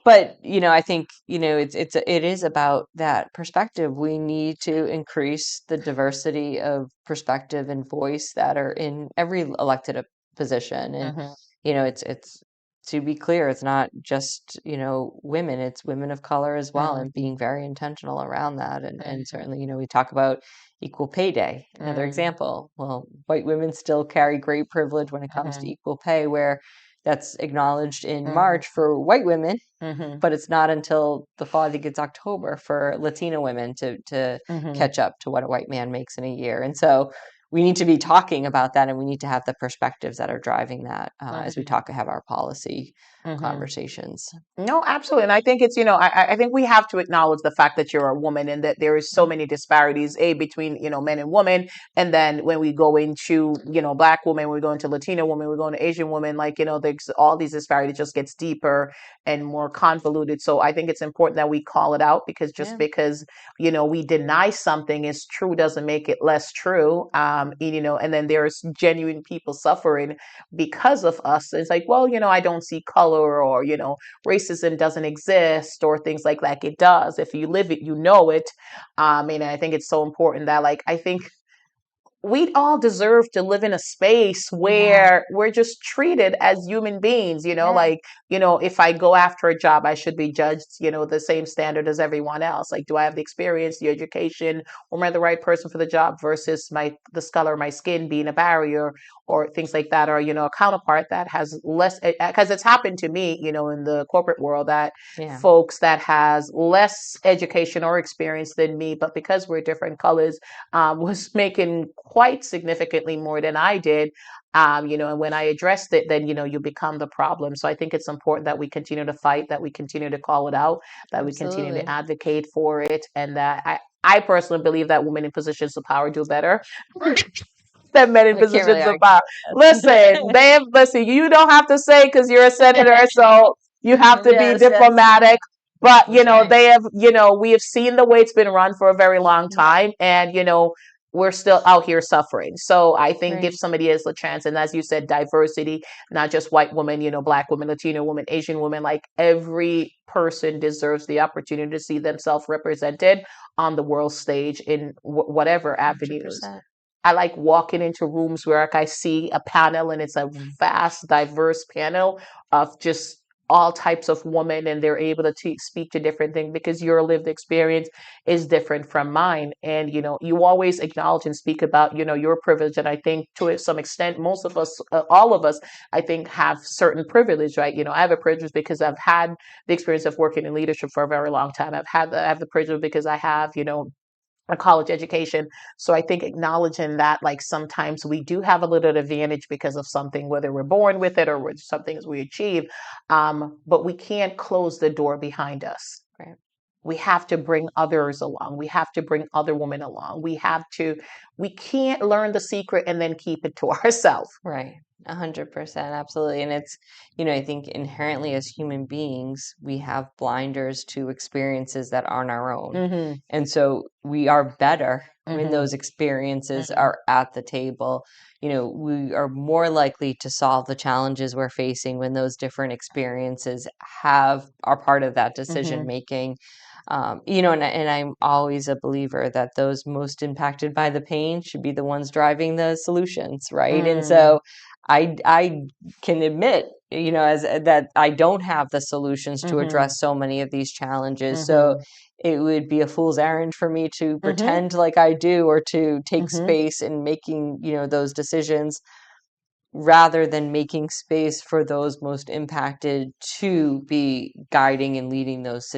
But I think it is about that perspective. We need to increase the diversity of perspective and voice that are in every elected position. And Mm-hmm. it's to be clear, it's not just women, it's women of color as well, and Mm-hmm. being very intentional around that. And Mm-hmm. certainly, we talk about equal pay day, another example. Well, white women still carry great privilege when it comes to Mm-hmm. equal pay, where that's acknowledged in Mm-hmm. March for white women, Mm-hmm. but it's not until the fall, I think it's October, for Latina women to Mm-hmm. catch up to what a white man makes in a year. And so we need to be talking about that, and we need to have the perspectives that are driving that as we Mm-hmm. have our policy Mm-hmm. conversations. No, absolutely. And I think it's, I think we have to acknowledge the fact that you're a woman and that there is so many disparities, between, men and women. And then when we go into, Black women, we go into Latino women, we go into Asian women, like, there's all these disparities just gets deeper and more convoluted. So I think it's important that we call it out, because just Yeah, because, we deny something is true doesn't make it less true. And then there's genuine people suffering because of us. It's like, well, I don't see color, or, racism doesn't exist, or things like that. It does. If you live it, you know it. And I think it's so important that, like, I think we all deserve to live in a space yeah, where we're just treated as human beings, yeah, like, if I go after a job, I should be judged, the same standard as everyone else. Like, do I have the experience, the education, or am I the right person for the job, versus the color of my skin being a barrier, or things like that, or, a counterpart that has less, because it's happened to me, in the corporate world, that yeah, folks that has less education or experience than me, but because we're different colors, was making quite significantly more than I did. And when I addressed it, then, you become the problem. So I think it's important that we continue to fight, that we continue to call it out, that we continue to absolutely. advocate for it. And that I personally believe that women in positions of power do better than men in I can't really positions of argue power. Listen, that. listen, you don't have to say, because you're a senator, so you have to be Yes, yes, diplomatic. But, that's right. they have, we have seen the way it's been run for a very long time. And, we're still out here suffering. So I think give Right. somebody else a chance. And as you said, diversity, not just white women, Black women, Latino women, Asian women, like every person deserves the opportunity to see themselves represented on the world stage in whatever avenues. 100%. I like walking into rooms where, like, I see a panel and it's a vast, diverse panel of just all types of women, and they're able to speak to different things, because your lived experience is different from mine. And, you always acknowledge and speak about, your privilege. And I think to some extent, most of us, all of us, I think, have certain privilege, right? I have a privilege because I've had the experience of working in leadership for a very long time. I have the privilege because I have, a college education. So I think acknowledging that, like, sometimes we do have a little advantage because of something, whether we're born with it or with some things we achieve. But we can't close the door behind us. Right. We have to bring others along. We have to bring other women along. We can't learn the secret and then keep it to ourselves. Right. 100%. Absolutely. And it's, I think inherently as human beings, we have blinders to experiences that aren't our own. Mm-hmm. And so we are better when Mm-hmm. those experiences Mm-hmm. are at the table. We are more likely to solve the challenges we're facing when those different experiences are part of that decision Mm-hmm. making. And I'm always a believer that those most impacted by the pain should be the ones driving the solutions, right? And Mm. so I can admit, as that I don't have the solutions to Mm-hmm. address so many of these challenges. So Mm-hmm. it would be a fool's errand for me to Mm-hmm. pretend like I do, or to take Mm-hmm. space in making, those decisions, rather than making space for those most impacted to be guiding and leading those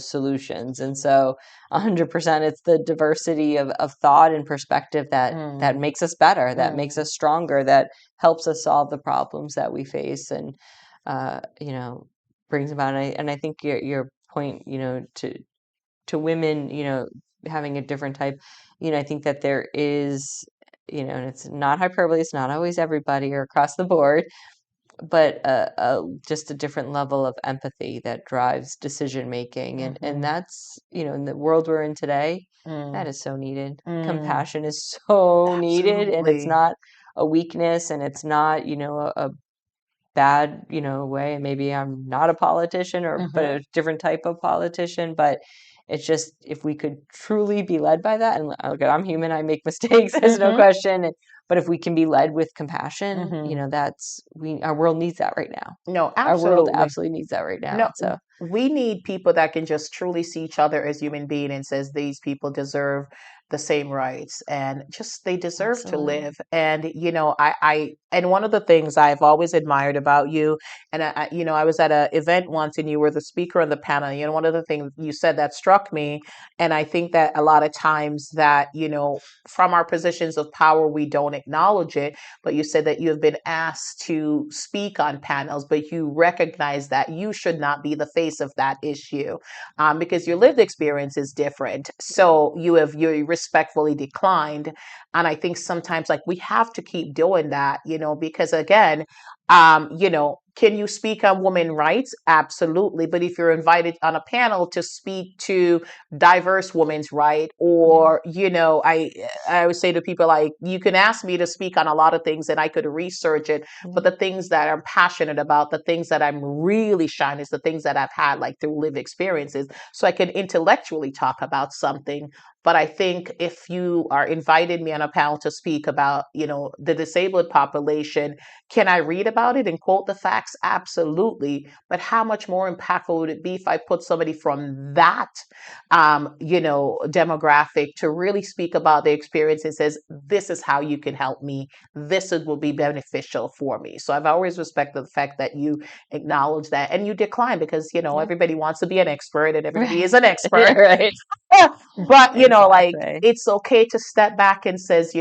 solutions. And so 100%, it's the diversity of thought and perspective that Mm. makes us better, that makes Mm. us stronger, that helps us solve the problems that we face. And you know, brings about. And I think your point, you know, to women, you know, having a different type, you know, I think that there is, you know, and it's not hyperbole, it's not always everybody or across the board, but just a different level of empathy that drives decision making. And Mm-hmm. that's, you know, in the world we're in today, that Mm. is so needed. Mm. Compassion is so needed, and it's Absolutely. not a weakness, and it's not, you know, a bad, you know, way. And maybe I'm not a politician, or but Mm-hmm. a different type of politician, but it's just if we could truly be led by that. And okay, I'm human, I make mistakes, there's no Mm-hmm. question. But if we can be led with compassion, you Mm-hmm. know, that's we our world needs that right now. No, Our world absolutely. absolutely needs that right now. No, And so we need people that can just truly see each other as human being and says these people deserve the same rights and just they deserve to absolutely. live. And and one of the things I've always admired about you, and I was at an event once and you were the speaker on the panel. You know, one of the things you said that struck me, and I think that a lot of times that from our positions of power we don't acknowledge it, but you said that you have been asked to speak on panels, but you recognize that you should not be the face of that issue because your lived experience is different. So you respectfully declined. And I think sometimes like we have to keep doing that, because again, can you speak on women rights? Absolutely. But if you're invited on a panel to speak to diverse women's right, Yeah. or I always say to people, like, you can ask me to speak on a lot of things and I could research it, but Yeah. the things that I'm passionate about, the things that I'm really shining, is the things that I've had like through lived experiences. So I can intellectually talk about something. But I think if you are invited me on a panel to speak about, the disabled population, can I read about it and quote the facts? Absolutely. But how much more impactful would it be if I put somebody from that demographic to really speak about their experience and says, this is how you can help me. Will be beneficial for me. So I've always respected the fact that you acknowledge that and you decline because, Yeah. everybody wants to be an expert and everybody is Right. an expert. Right. But, like Exactly. it's okay to step back and says,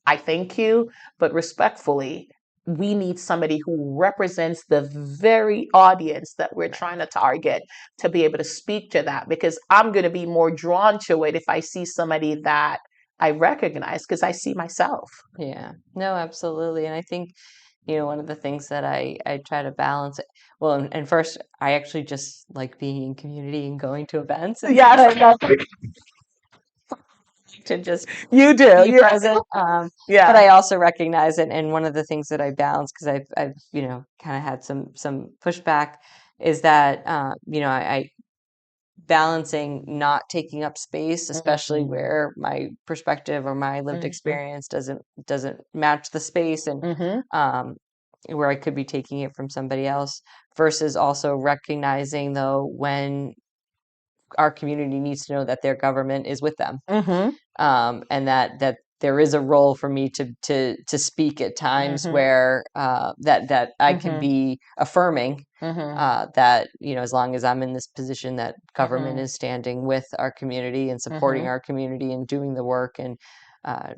I thank you, but respectfully, we need somebody who represents the very audience that we're Right. trying to target to be able to speak to that, because I'm going to be more drawn to it if I see somebody that I recognize because I see myself. Yeah. No, absolutely. And I think, you know, one of the things that I try to balance it. Well, and first, I actually just like being in community and going to events, and Yes, to just you do. be present. But Yeah. I also recognize it, and one of the things that I balance, because I've you know, kind of had some pushback, is that you know, I balancing not taking up space, especially Mm-hmm. where my perspective or my lived experience doesn't match the space, and Mm-hmm. um, where I could be taking it from somebody else, versus also recognizing though when our community needs to know that their government is with them, Mm-hmm. and that there is a role for me to speak at times Mm-hmm. where that I can Mm-hmm. be affirming, Mm-hmm. that, you know, as long as I'm in this position, that government Mm-hmm. is standing with our community and supporting Mm-hmm. our community and doing the work, and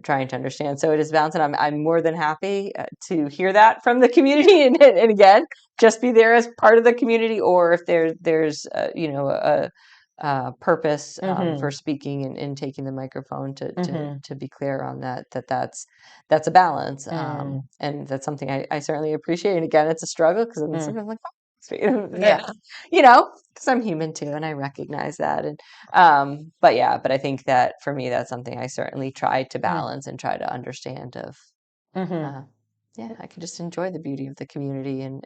trying to understand. So it is balanced, and I'm more than happy to hear that from the community, and again, just be there as part of the community, or if there's you know, a purpose for Mm-hmm. speaking, and taking the microphone Mm-hmm. to be clear on that, that's a balance, Mm-hmm. and that's something I certainly appreciate. And again, it's a struggle because I'm Mm. sometimes like, Yeah. you know, because I'm human too, and I recognize that. And but I think that for me, that's something I certainly try to Mm. balance and try to understand. Of Mm-hmm. uh, yeah, I can just enjoy the beauty of the community, and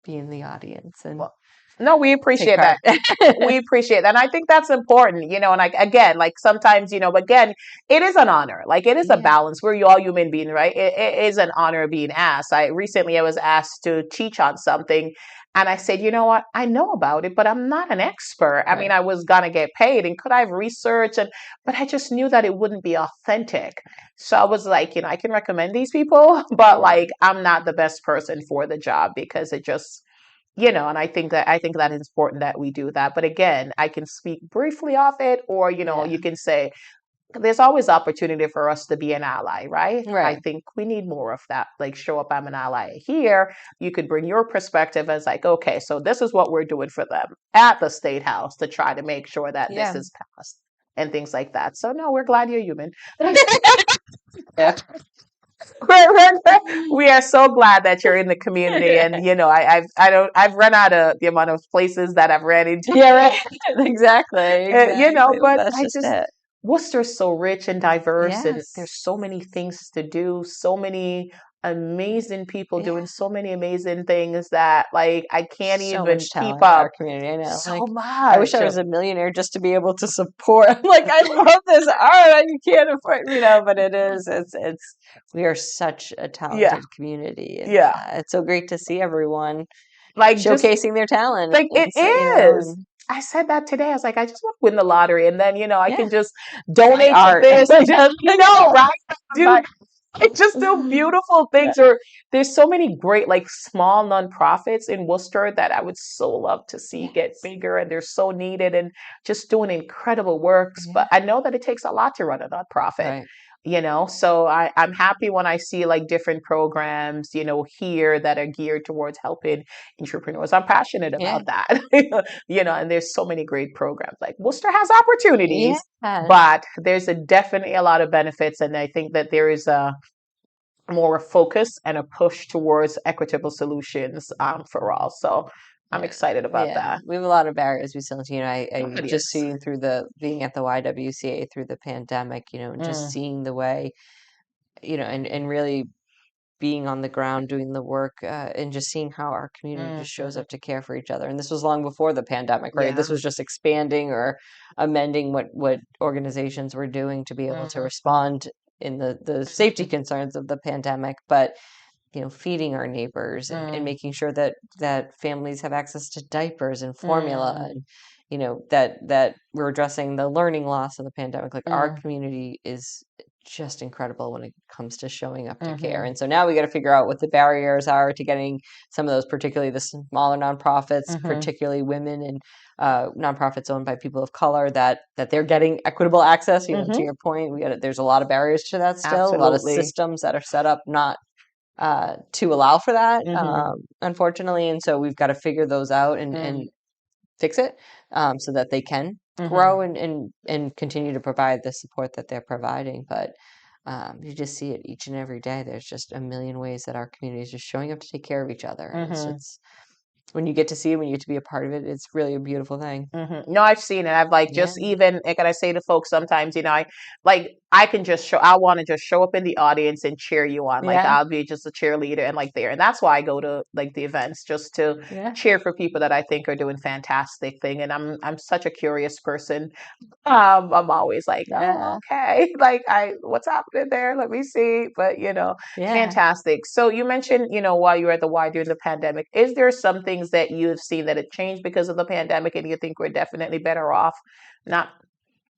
be in the audience and Well, no, we take appreciate part. that. We appreciate that. And I think that's important, and like, again, like sometimes, but again, it is an honor. Like it is a Yeah, balance. We're all human beings, right? It is an honor being asked. I was asked to teach on something and I said, you know what? I know about it, but I'm not an expert. I mean, right. I was gonna get paid and could I have researched but I just knew that it wouldn't be authentic. So I was like, I can recommend these people, but Yeah. like I'm not the best person for the job because it just and I think that is important that we do that. But again, I can speak briefly off it, or Yeah. you can say, there's always opportunity for us to be an ally, right? I Right. think we need more of that. Like, show up, I'm an ally here. You could bring your perspective as like, okay, so this is what we're doing for them at the state house to try to make sure that this Yeah. is passed and things like that. So no, we're glad you're human. Yeah. We are so glad that you're in the community, and I've run out of the amount of places that I've ran into. Yeah, right. Exactly. Exactly. But That's I just just it. Worcester's so rich and diverse, and there's Yes. so many things to do, so many amazing people Yeah. doing so many amazing things that like I can't So even much keep talent in our up. community. I know. So Like, I wish much. I was a millionaire just to be able to support. I'm like, I love this art. You can't afford, but it is. We are such a Yeah, talented community, and yeah. it's so great to see everyone Like just showcasing their talent. like it And so, is. and I said that today. I was like, I just want to win the lottery, and then I yeah, can just buy donate to art. this. Right? Do Buy- just do beautiful Yeah, things. Or there's so many great like small nonprofits in Worcester that I would so love to see get yes. bigger, and they're so needed and just doing incredible works. Yeah. But I know that it takes a lot to run a nonprofit. Right. So I'm happy when I see like different programs, here that are geared towards helping entrepreneurs. I'm passionate Yeah. about that. And there's so many great programs. Like Worcester has opportunities, Yeah. but there's definitely a lot of benefits, and I think that there is a more focus and a push towards equitable solutions for all. So I'm Yeah, excited about yeah. that. We have a lot of barriers we still, I God, just yes. seeing through being at the YWCA through the pandemic, and just Mm, seeing the way, and really being on the ground doing the work, and just seeing how our community just shows mhm. up to care for each other. And this was long before the pandemic, right? This Yeah. was just expanding or amending what organizations were doing to be able to Mhm, respond in the safety concerns of the pandemic. But feeding our neighbors and mm, making sure that families have access to diapers and formula, mm, and that we're addressing the learning loss of the pandemic. Like, our mm, community is just incredible when it comes to showing up to care. mhm, And so now we got to figure out what the barriers are to getting some of those, particularly the smaller nonprofits, mhm, particularly women and nonprofits owned by people of color, that they're getting equitable access. To mhm. your point, there's a lot of barriers to that still, a lot of Absolutely. systems that are set up not to allow for that, Mhm, unfortunately. And so we've got to figure those out and mm, fix it, so that they can mhm, grow and continue to provide the support that they're providing. But you just see it each and every day. There's just a million ways that our community is just showing up to take care of each other. And mhm. it's when you get to see it, when you get to be a part of it, it's really a beautiful thing. No, I've seen it. I've like Yeah. just even like I say to folks sometimes, I can just show. I want to just show up in the audience and cheer you on. Like Yeah. I'll be just a cheerleader and like there, and that's why I go to like the events just to Yeah. cheer for people that I think are doing fantastic thing. And I'm such a curious person. I'm always like, oh, Yeah. okay, like what's happening there? Let me see. But Yeah. fantastic. So you mentioned, while you were at the Y during the pandemic, is there some things that you have seen that it changed because of the pandemic, and you think we're definitely better off, not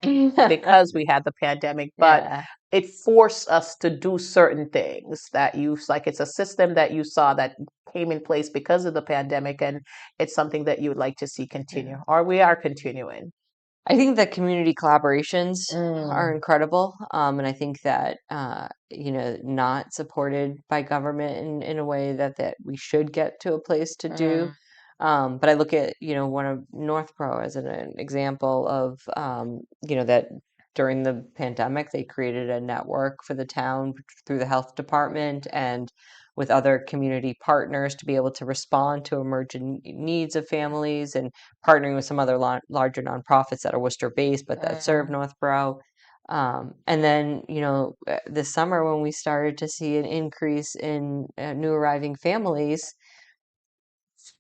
because we had the pandemic, but Yeah. it forced us to do certain things that like it's a system that you saw that came in place because of the pandemic, and it's something that you would like to see continue, Yeah. or we are continuing. I think that community collaborations are Mm, incredible. And I think that, not supported by government in a way that we should get to a place to do. mm, But I look at, one of Northborough as an example of, that during the pandemic, they created a network for the town through the health department and with other community partners to be able to respond to emergent needs of families, and partnering with some other larger nonprofits that are Worcester based but that serve mm, Northborough. And then, this summer when we started to see an increase in new arriving families,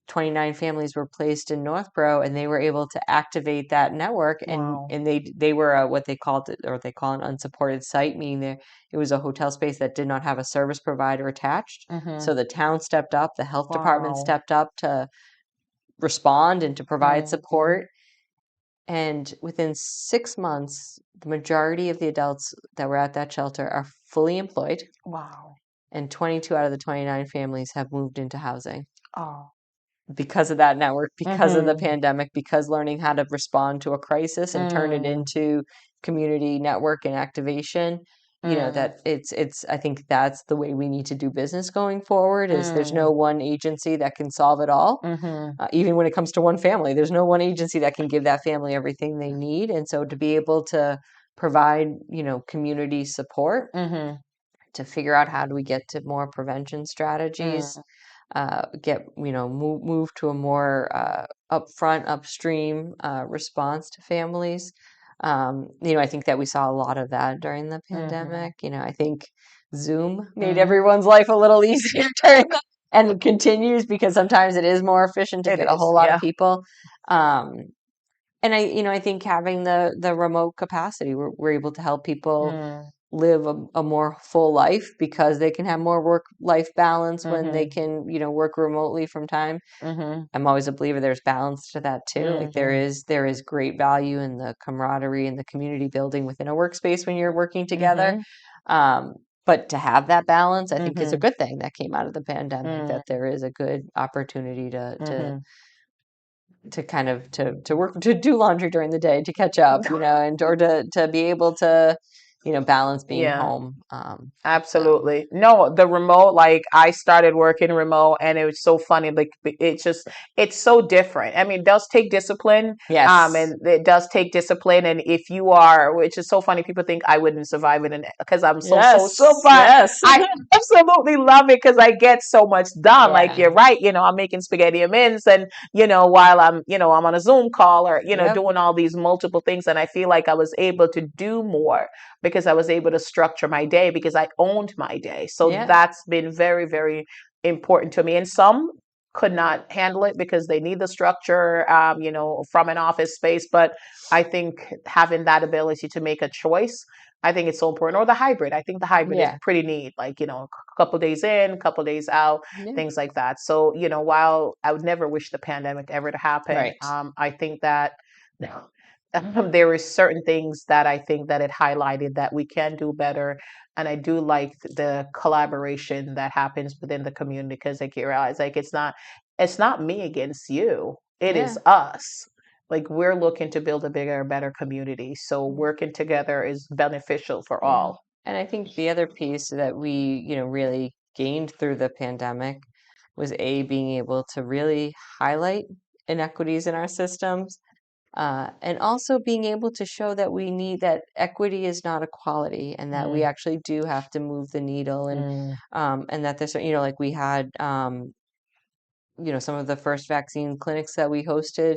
29 families were placed in Northborough, and they were able to activate that network. and wow. and they were what they called it, or they call an unsupported site, meaning it was a hotel space that did not have a service provider attached. Mm-hmm. So the town stepped up, the health department Wow. stepped up to respond and to provide Mm-hmm. support. And within 6 months, the majority of the adults that were at that shelter are fully employed, Wow. and 22 out of the 29 families have moved into housing Oh. because of that network, because of the Mm-hmm. pandemic, because learning how to respond to a crisis and turn it Mm. into community network and activation, Mm, that I think that's the way we need to do business going forward, is there's mm, no one agency that can solve it all. mhm, Even when it comes to one family, there's no one agency that can give that family everything they need. And so to be able to provide, community support mhm, to figure out how do we get to more prevention strategies, mm, get, move to a more upfront, upstream response to families. I think that we saw a lot of that during the mhm, pandemic. I think Zoom made mhm. everyone's life a little easier during the, and it continues because sometimes it is more efficient to It get a is, whole lot of yeah. people. Um, and I think having the remote capacity, we're able to help people Mm, live a more full life because they can have more work life balance when they mhm, can, work remotely from time. mhm, I'm always a believer there's balance to that too. Like mhm, there is great value in the camaraderie and the community building within a workspace when you're working together. mhm, Um, but to have that balance, I think is a mhm, good thing that came out of the pandemic, that mm, there is a good opportunity mhm. to kind of to work, to do laundry during the day, to catch up, and or to be able to, balance being Yeah. home. So Absolutely. No, the remote, like I started working remote and it was so funny. Like it's so different. I mean, it does take discipline. yes, And it does take discipline. And if you are, which is so funny, people think I wouldn't survive it because I'm so social, yes, but yes, I absolutely love it because I get so much done. Like yeah, you're right. I'm making spaghetti and mince and, while I'm on a Zoom call or, yep, doing all these multiple things. And I feel like I was able to do more because I was able to structure my day because I owned my day. So yeah, that's been very, very important to me. And some could not handle it because they need the structure, from an office space. But I think having that ability to make a choice, I think it's so important. Or the hybrid. I think the hybrid is yeah, pretty neat. Like, a couple days in, couple days out, yeah, things like that. So, while I would never wish the pandemic ever to happen, right, I think that there is certain things that I think that it highlighted that we can do better. And I do like the collaboration that happens within the community because like you realize like it's not me against you. It is yeah. us. Like we're looking to build a bigger, better community. So working together is beneficial for Yeah. all. And I think the other piece that we, really gained through the pandemic was being able to really highlight inequities in our systems, and also being able to show that we need that equity is not equality, and that we Mm, actually do have to move the needle, mm, and that there's, like we had, some of the first vaccine clinics that we hosted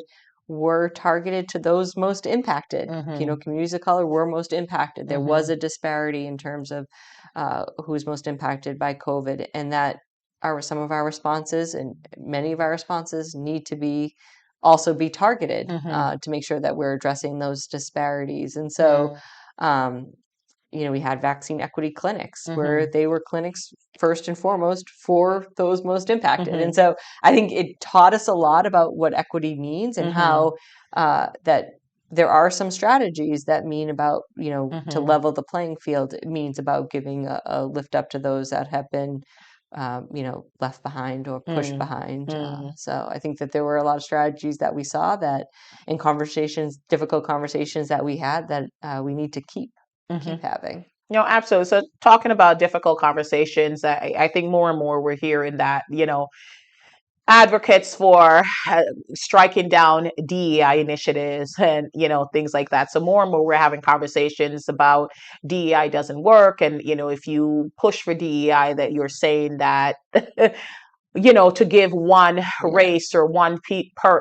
were targeted to those most impacted. mm-hmm, Communities of color were most impacted. There was mm-hmm, a disparity in terms of who's most impacted by COVID, and that some of our responses and many of our responses need to be targeted mm-hmm, to make sure that we're addressing those disparities. And so, mm, um, we had vaccine equity clinics where mm-hmm, they were clinics first and foremost for those most impacted. And mm-hmm, so I think it taught us a lot about what equity means and mm-hmm, how that there are some strategies that mean about, to mm-hmm, level the playing field. It means about giving a lift up to those that have been, left behind or pushed mm, behind. mm, So I think that there were a lot of strategies that we saw that in conversations, difficult conversations that we had, that we need to keep mm-hmm. having. Absolutely. So talking about difficult conversations, I think more and more we're hearing that, advocates for striking down DEI initiatives and, things like that. So more and more we're having conversations about DEI doesn't work. And, if you push for DEI, that you're saying that to give one Yeah, race or one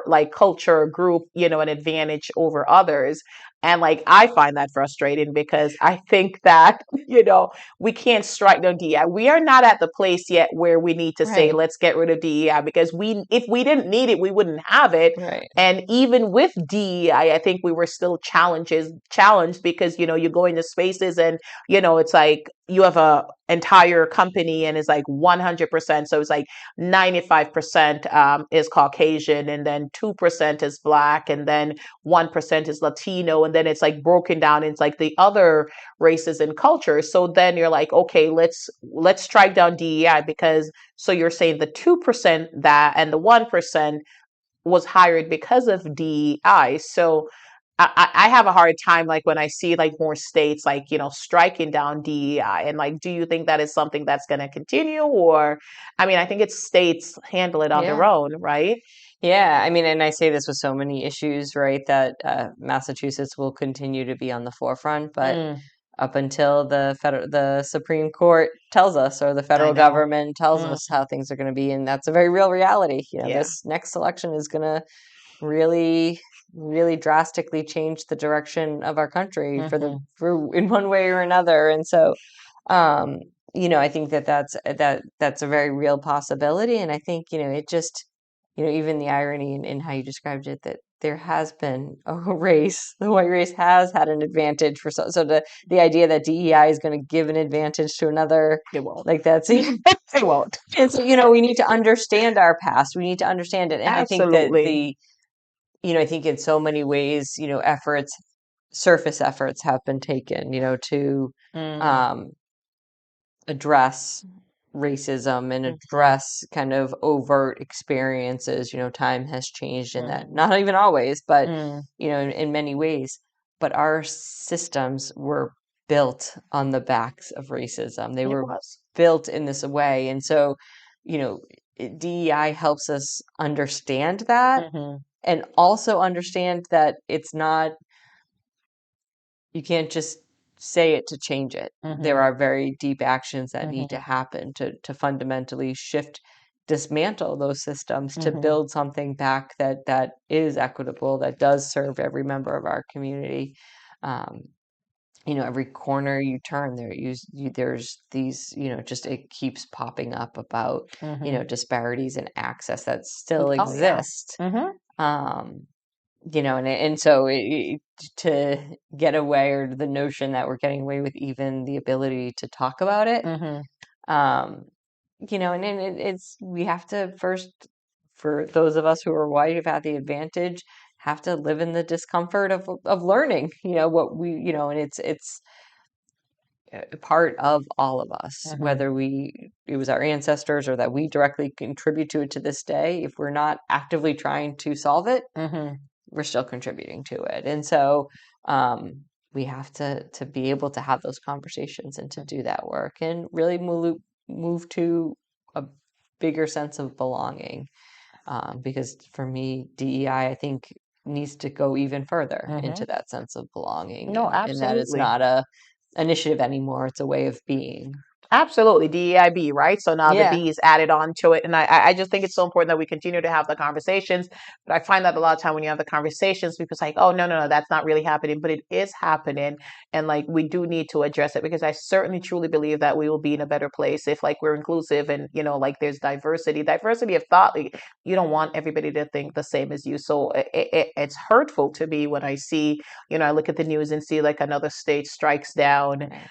like culture or group, an advantage over others. And like I find that frustrating because I think that, we can't strike down DEI. We are not at the place yet where we need to say, right, let's get rid of DEI because if we didn't need it, we wouldn't have it. right, And even with DEI, I think we were still challenged because, you go into spaces and, it's like you have a entire company and it's like 100%. So it's like 95% is Caucasian, and then 2% is Black, and then 1% is Latino, and then it's like broken down into like the other races and cultures. So then you're like, okay, let's strike down DEI because so you're saying the 2% that and the 1% was hired because of DEI. So I have a hard time like when I see like more states like striking down DEI, and like, do you think that is something that's going to continue, or I mean, I think it's states handle it on their Yeah. own, right? Yeah, I mean, and I say this with so many issues, right, that Massachusetts will continue to be on the forefront, but Mm, up until the Supreme Court tells us, or the I federal know. government tells Mm, us how things are going to be, and that's a very real reality. yeah. This next election is going to really, really drastically change the direction of our country Hmm. for in one way or another. And so, um, I think that's a very real possibility. And I think, it just, even the irony in how you described it, that there has been a race, the white race has had an advantage for so the idea that DEI is going to give an advantage to another, It won't. like that's It won't. and so, we need to understand our past. We need to understand it. And I think that Absolutely. I think in so many ways, surface efforts have been taken, to Mm, um, address racism and mhm, address kind of overt experiences. Time has changed in that, mhm, not even always, but, mm. in many ways. But our systems were built on the backs of racism. They It were was. built in this way. And so, you know, DEI helps us understand that Hmm. and also understand that it's not, you can't just say it to change it. There Hmm. are very deep actions that need to Hmm. happen to fundamentally shift, dismantle those systems to Hmm. build something back that is equitable, that does serve every member of our community. Um, every corner you turn there's these, just it keeps popping up about, Hmm. disparities in access that still Oh yeah. exist. Hmm. Um, and so to get away, or the notion that we're getting away with even the ability to talk about it, Hmm. um, and then it's we have to first, for those of us who are white who've had the advantage, have to live in the discomfort of learning, what we, and it's a part of all of us, Hmm. whether it was our ancestors or that we directly contribute to it to this day. If we're not actively trying to solve it, Hmm. we're still contributing to it. And so we have to be able to have those conversations and to do that work and really move to a bigger sense of belonging. Because for me, DEI, I think, needs to go even further into Hmm. that sense of belonging, No, and that it's absolutely. not a initiative anymore; it's a way of being. Absolutely, DEIB, right? So now the Yeah, B is added on to it. And I just think it's so important that we continue to have the conversations. But I find that a lot of time when you have the conversations, people's like, oh, no, no, no, that's not really happening. But it is happening. And like, we do need to address it, because I certainly truly believe that we will be in a better place if like we're inclusive, and, like there's diversity of thought. Like, you don't want everybody to think the same as you. So it's hurtful to me when I see, I look at the news and see like another state strikes down. right.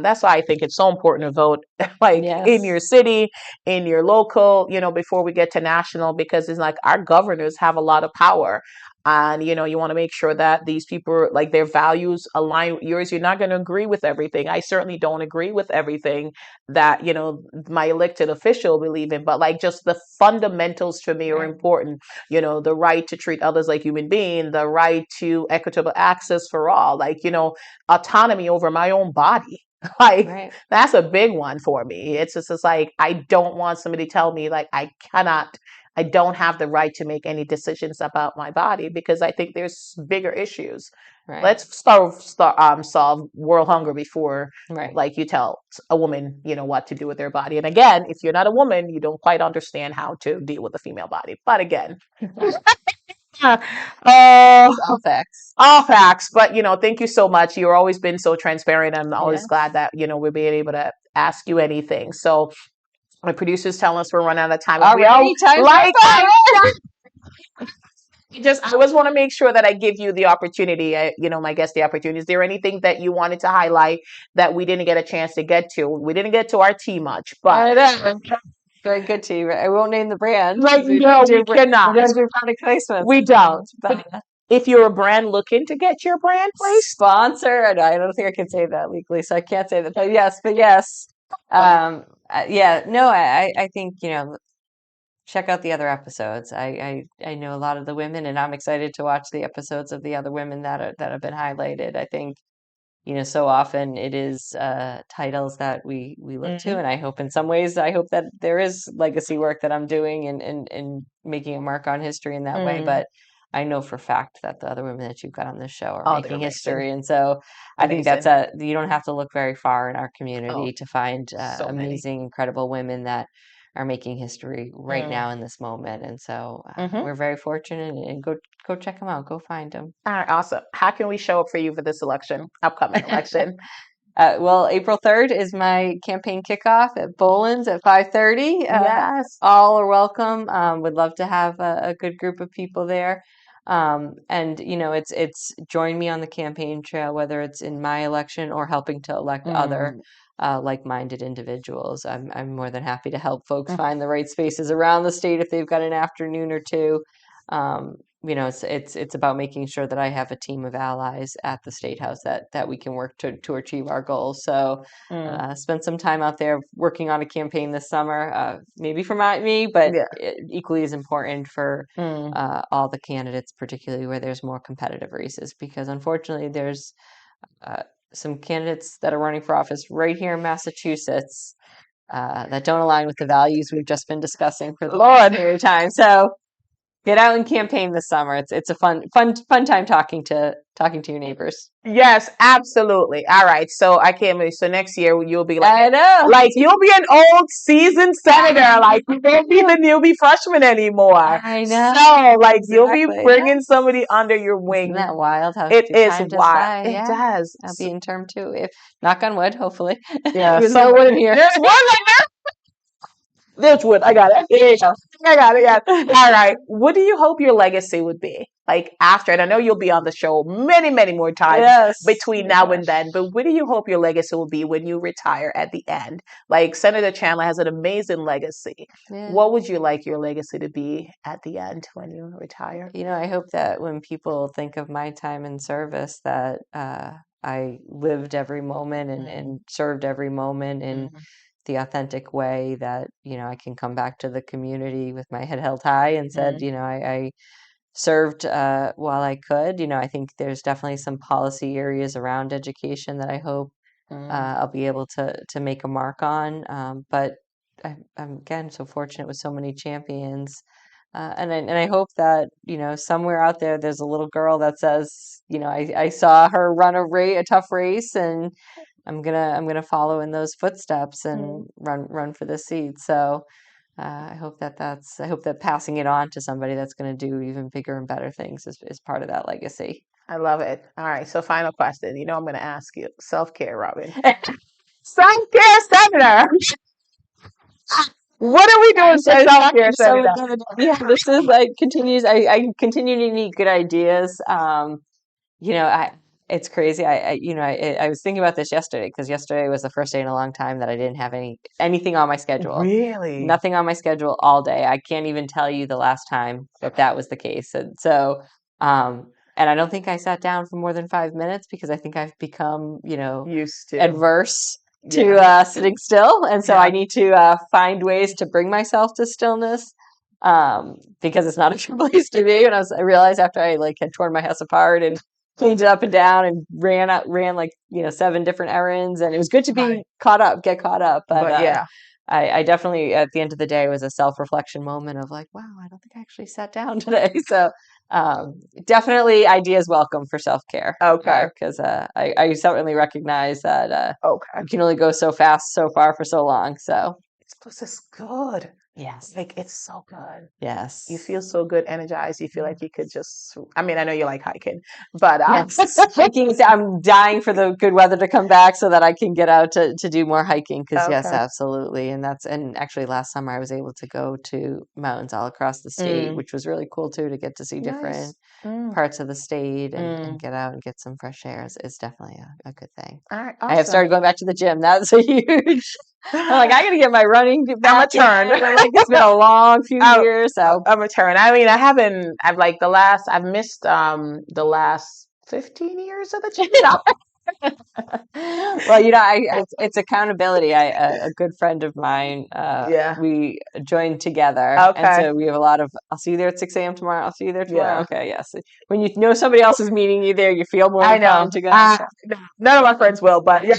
That's why I think it's so important to vote like in Yes, your city, in your local, before we get to national, because it's like our governors have a lot of power. And you want to make sure that these people, like, their values align with yours. You're not going to agree with everything. I certainly don't agree with everything that my elected official believe in, but like just the fundamentals for me are right, important. The right to treat others like human beings, the right to equitable access for all, like, autonomy over my own body. Like, right, that's a big one for me. It's just like, I don't want somebody to tell me like I don't have the right to make any decisions about my body, because I think there's bigger issues. right, Let's solve world hunger before right. like you tell a woman, what to do with their body. And again, if you're not a woman, you don't quite understand how to deal with the female body. But again, uh, All facts. all facts. But thank you so much. You've always been so transparent. I'm always glad Yes. that we're being able to ask you anything. So my producers telling us we're running out of time, and we all Already, time flies like, by. I always want to make sure that I give you the opportunity, my guest the opportunity. Is there anything that you wanted to highlight that we didn't get a chance to get to? We didn't get to our tea much, but I know. Very good tea. I won't name the brand like, because no, we we cannot. don't do product placements. We don't. But But if you're a brand looking to get your brand placed, sponsor, I don't think I can say that legally, so I can't say that. But yes. Yeah, no, I think, check out the other episodes. I know a lot of the women, and I'm excited to watch the episodes of the other women that have been highlighted. I think, so often it is titles that we look to, Mm-hmm. and I hope in some ways, I hope that there is legacy work that I'm doing and making a mark on history in that way. Mm. But I know for fact that the other women that you've got on this show are Oh, they're making amazing. history, and so I think Amazing. you don't have to look very far in our Oh, community to find so many. amazing, incredible women that are making history right Mm. now in this moment. And so Mm-hmm. we're very fortunate, and go check them out, go find them. All right, awesome. How can we show up for you for this election, upcoming election? Well, April 3rd is my campaign kickoff at Boland's at 5:30. Yes. All are welcome. Would love to have a good group of people there. And it's join me on the campaign trail, whether it's in my election or helping to elect other Mm. like-minded individuals. I'm more than happy to help folks Mm. find the right spaces around the state if they've got an afternoon or two. It's about making sure that I have a team of allies at the State House that we can work to achieve our goals. So Mm. spend some time out there working on a campaign this summer, maybe for me, but Yeah. equally as important for Mm. all the candidates, particularly where there's more competitive races, because unfortunately there's uh, some candidates that are running for office right here in Massachusetts that don't align with the values we've just been discussing for the last Lord. period of time. So get out and campaign this summer. It's a fun time talking to your neighbors. Yes, absolutely. All right. So I can't believe. So next year you'll be I know. like you'll be an old seasoned senator. Like you won't be the newbie freshman anymore. I know. So like you'll be Exactly. bringing somebody under your Isn't wing. that wild how It is time just wild. by? It Yeah. does. I'll be in term 2. If knock on wood, hopefully. Yeah. With So no wood in here. there's one right there's wood. I got it. There you go. I got it. Yeah. All right. What do you hope your legacy would be? Like after, and I know you'll be on the show many, many more times Yes. between Oh now gosh. and then, but what do you hope your legacy will be when you retire at the end? Like Senator Chandler has an amazing legacy. Yeah. What would you like your legacy to be at the end when you retire? I hope that when people think of my time in service, that I lived every moment Mm. and served every moment in Mm. the authentic way that, I can come back to the community with my head held high and said, Mm. I served while I could. I think there's definitely some policy areas around education that I hope Mm. I'll be able to make a mark on. But I'm again so fortunate with so many champions. And I hope that somewhere out there's a little girl that says I saw her run a tough race, and I'm gonna follow in those footsteps Mm. and run for the seat. So I hope that passing it on to somebody that's going to do even bigger and better things is part of that legacy. I love it. All right. So final question. You know I'm going to ask you self-care, Robyn. Self-care, Senator. What are we I doing was for talking self-care, to someone Senator? the other day. Yeah, this is like continues. I continue to need good ideas. You know, I it's crazy. I was thinking about this yesterday because yesterday was the first day in a long time that I didn't have anything on my schedule. Really? Nothing on my schedule all day. I can't even tell you the last time that was the case. And so, and I don't think I sat down for more than 5 minutes because I think I've become, Used to. adverse to Yeah. sitting still. And so I Yeah. need to find ways to bring myself to stillness because it's not a good place to be. And I realized after I like had torn my house apart and cleaned it up and down and ran like 7 different errands, and it was good to Right. be get caught up, but But yeah. I definitely at the end of the day was a self-reflection moment of like, wow, I don't think I actually sat down today. So definitely ideas welcome for self-care Okay. because I certainly recognize that Okay. you can only go so fast so far for so long. So Plus, it's good. yes, Like it's so good. You yes. feel so good, energized. You feel like you could just. I mean, I know you like hiking, but Yes, hiking. I'm dying for the good weather to come back so that I can get out to do more hiking. Because yes, okay. absolutely, and actually last summer I was able to go to mountains all across the state, Mm. which was really cool too to get to see different Nice. Mm. parts of the state and Mm. get out and get some fresh air is definitely a good thing. All right. I have Awesome. started going back to the gym. That's a huge. I'm like I got to get my running I'm a back in. turn. I'm like it's been a long few I'm, years, so I'm a turn. I mean, I haven't. I've like the last. I've missed the last 15 years of the gym. Well, it's accountability. A good friend of mine, Yeah. we joined together, and Okay. so we have a lot of. I'll see you there at 6 a.m. tomorrow. I'll see you there tomorrow. Yeah. Okay, yes. When you know somebody else is meeting you there, you feel more I know. inclined to go. Okay. No, none of my friends will, but yeah.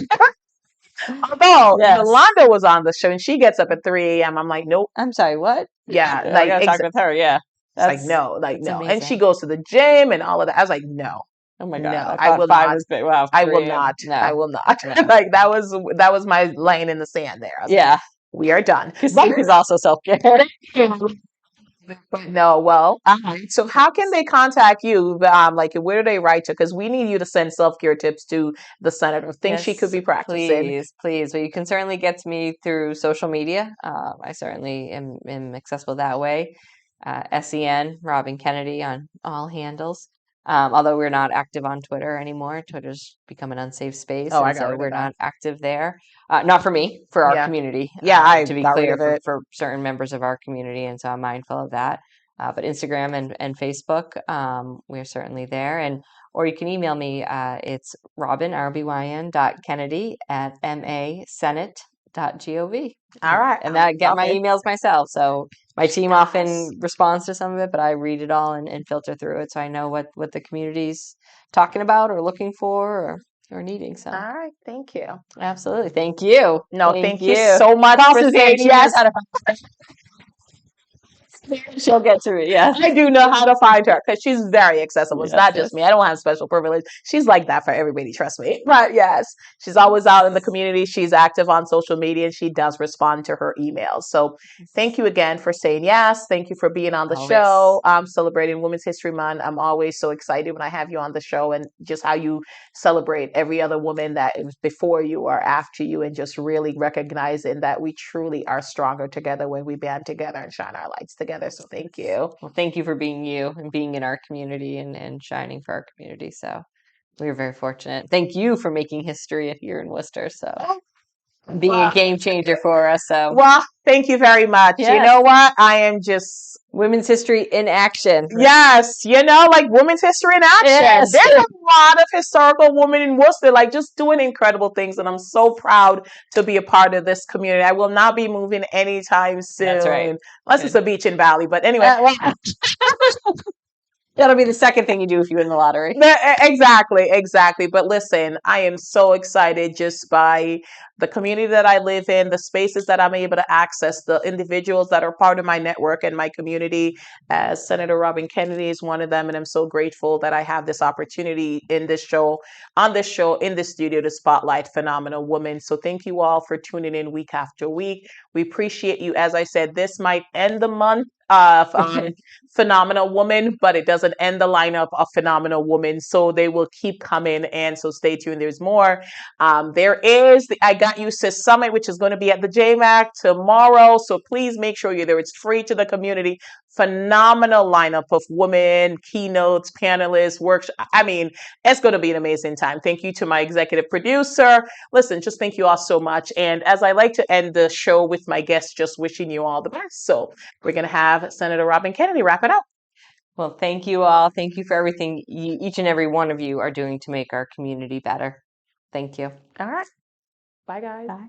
Although Yes. Yolanda was on the show and she gets up at 3 a.m. I'm like, nope. I'm sorry. What? Yeah, I like gotta talk with her. Yeah, it's like that's no, like that's no. And she amazing. goes to the gym and all of that. I was like, no, Oh my God, no, I I thought will five not. was big. Wow, I will 3 a.m. not. I No, will not. no. Like that was my line in the sand there. I was like, Yeah, we are done. because But sleep is also self care. but no, well, so how can they contact you? Like where do they write to? Because we need you to send self-care tips to the senator. Things she could Yes, be practicing. please, please. Well, you can certainly get to me through social media. I certainly am accessible that way. SEN, Robyn Kennedy on all handles. Although we're not active on Twitter anymore. Twitter's become an unsafe space, Oh, I and got so rid of we're that. not active there. Not for me, for our Yeah. community. Yeah, I To be got rid clear, of it. for certain members of our community, and so I'm mindful of that. But Instagram and Facebook, we're certainly there. And or you can email me. It's Robyn, RBYN.Kennedy at masenate.gov. All right. And I I get love my it. emails myself. So my team Yes. often responds to some of it, but I read it all and filter through it so I know what the community's talking about or looking for or needing. All So right. Thank you. absolutely. Thank you. No, Thank thank you you. so much Call for Suzanne. saying She knows yes. how to she'll get to it. Yes. I do know how to find her because she's very accessible. It's Yes, not just yes. me. I don't have special privilege. She's like that for everybody, trust me. But yes, she's always out in the community. She's active on social media and she does respond to her emails. So thank you again for saying yes. Thank you for being on the Always. show. Celebrating Women's History Month. I'm always so excited when I have you on the show and just how you celebrate every other woman that is before you or after you and just really recognizing that we truly are stronger together when we band together and shine our lights together. So thank you. Well, thank you for being you and being in our community and shining for our community. So we're very fortunate. Thank you for making history here in Worcester. So being a Well, game changer for us. So well, thank you very much. You yes, know what? I am just women's history in action. yes, like women's history in action. Yes. There's a lot of historical women in Worcester, like just doing incredible things, and I'm so proud to be a part of this community. I will not be moving anytime That's right. soon, unless it's Good. a beach in Valley. But anyway, Well, that'll be the second thing you do if you win the lottery. Exactly, exactly. But listen, I am so excited just by the community that I live in, the spaces that I'm able to access, the individuals that are part of my network and my community. As Senator Robyn Kennedy is one of them, and I'm so grateful that I have this opportunity in this show, on this show, in the studio to spotlight phenomenal women. So thank you all for tuning in week after week. We appreciate you. As I said, this might end the month of phenomenal woman, but it doesn't end the lineup of phenomenal women. So they will keep coming. And so stay tuned. There's more. There is the I Got You Sis Summit, which is going to be at the JMAC tomorrow. So please make sure you're there. It's free to the community. Phenomenal lineup of women, keynotes, panelists, workshops. I mean, it's going to be an amazing time. Thank you to my executive producer. Listen, just thank you all so much. And as I like to end the show with my guests, just wishing you all the best. So we're going to have Senator Robyn Kennedy wrap it up. Well, thank you all. Thank you for everything each and every one of you are doing to make our community better. Thank you. All right. Bye, guys. Bye.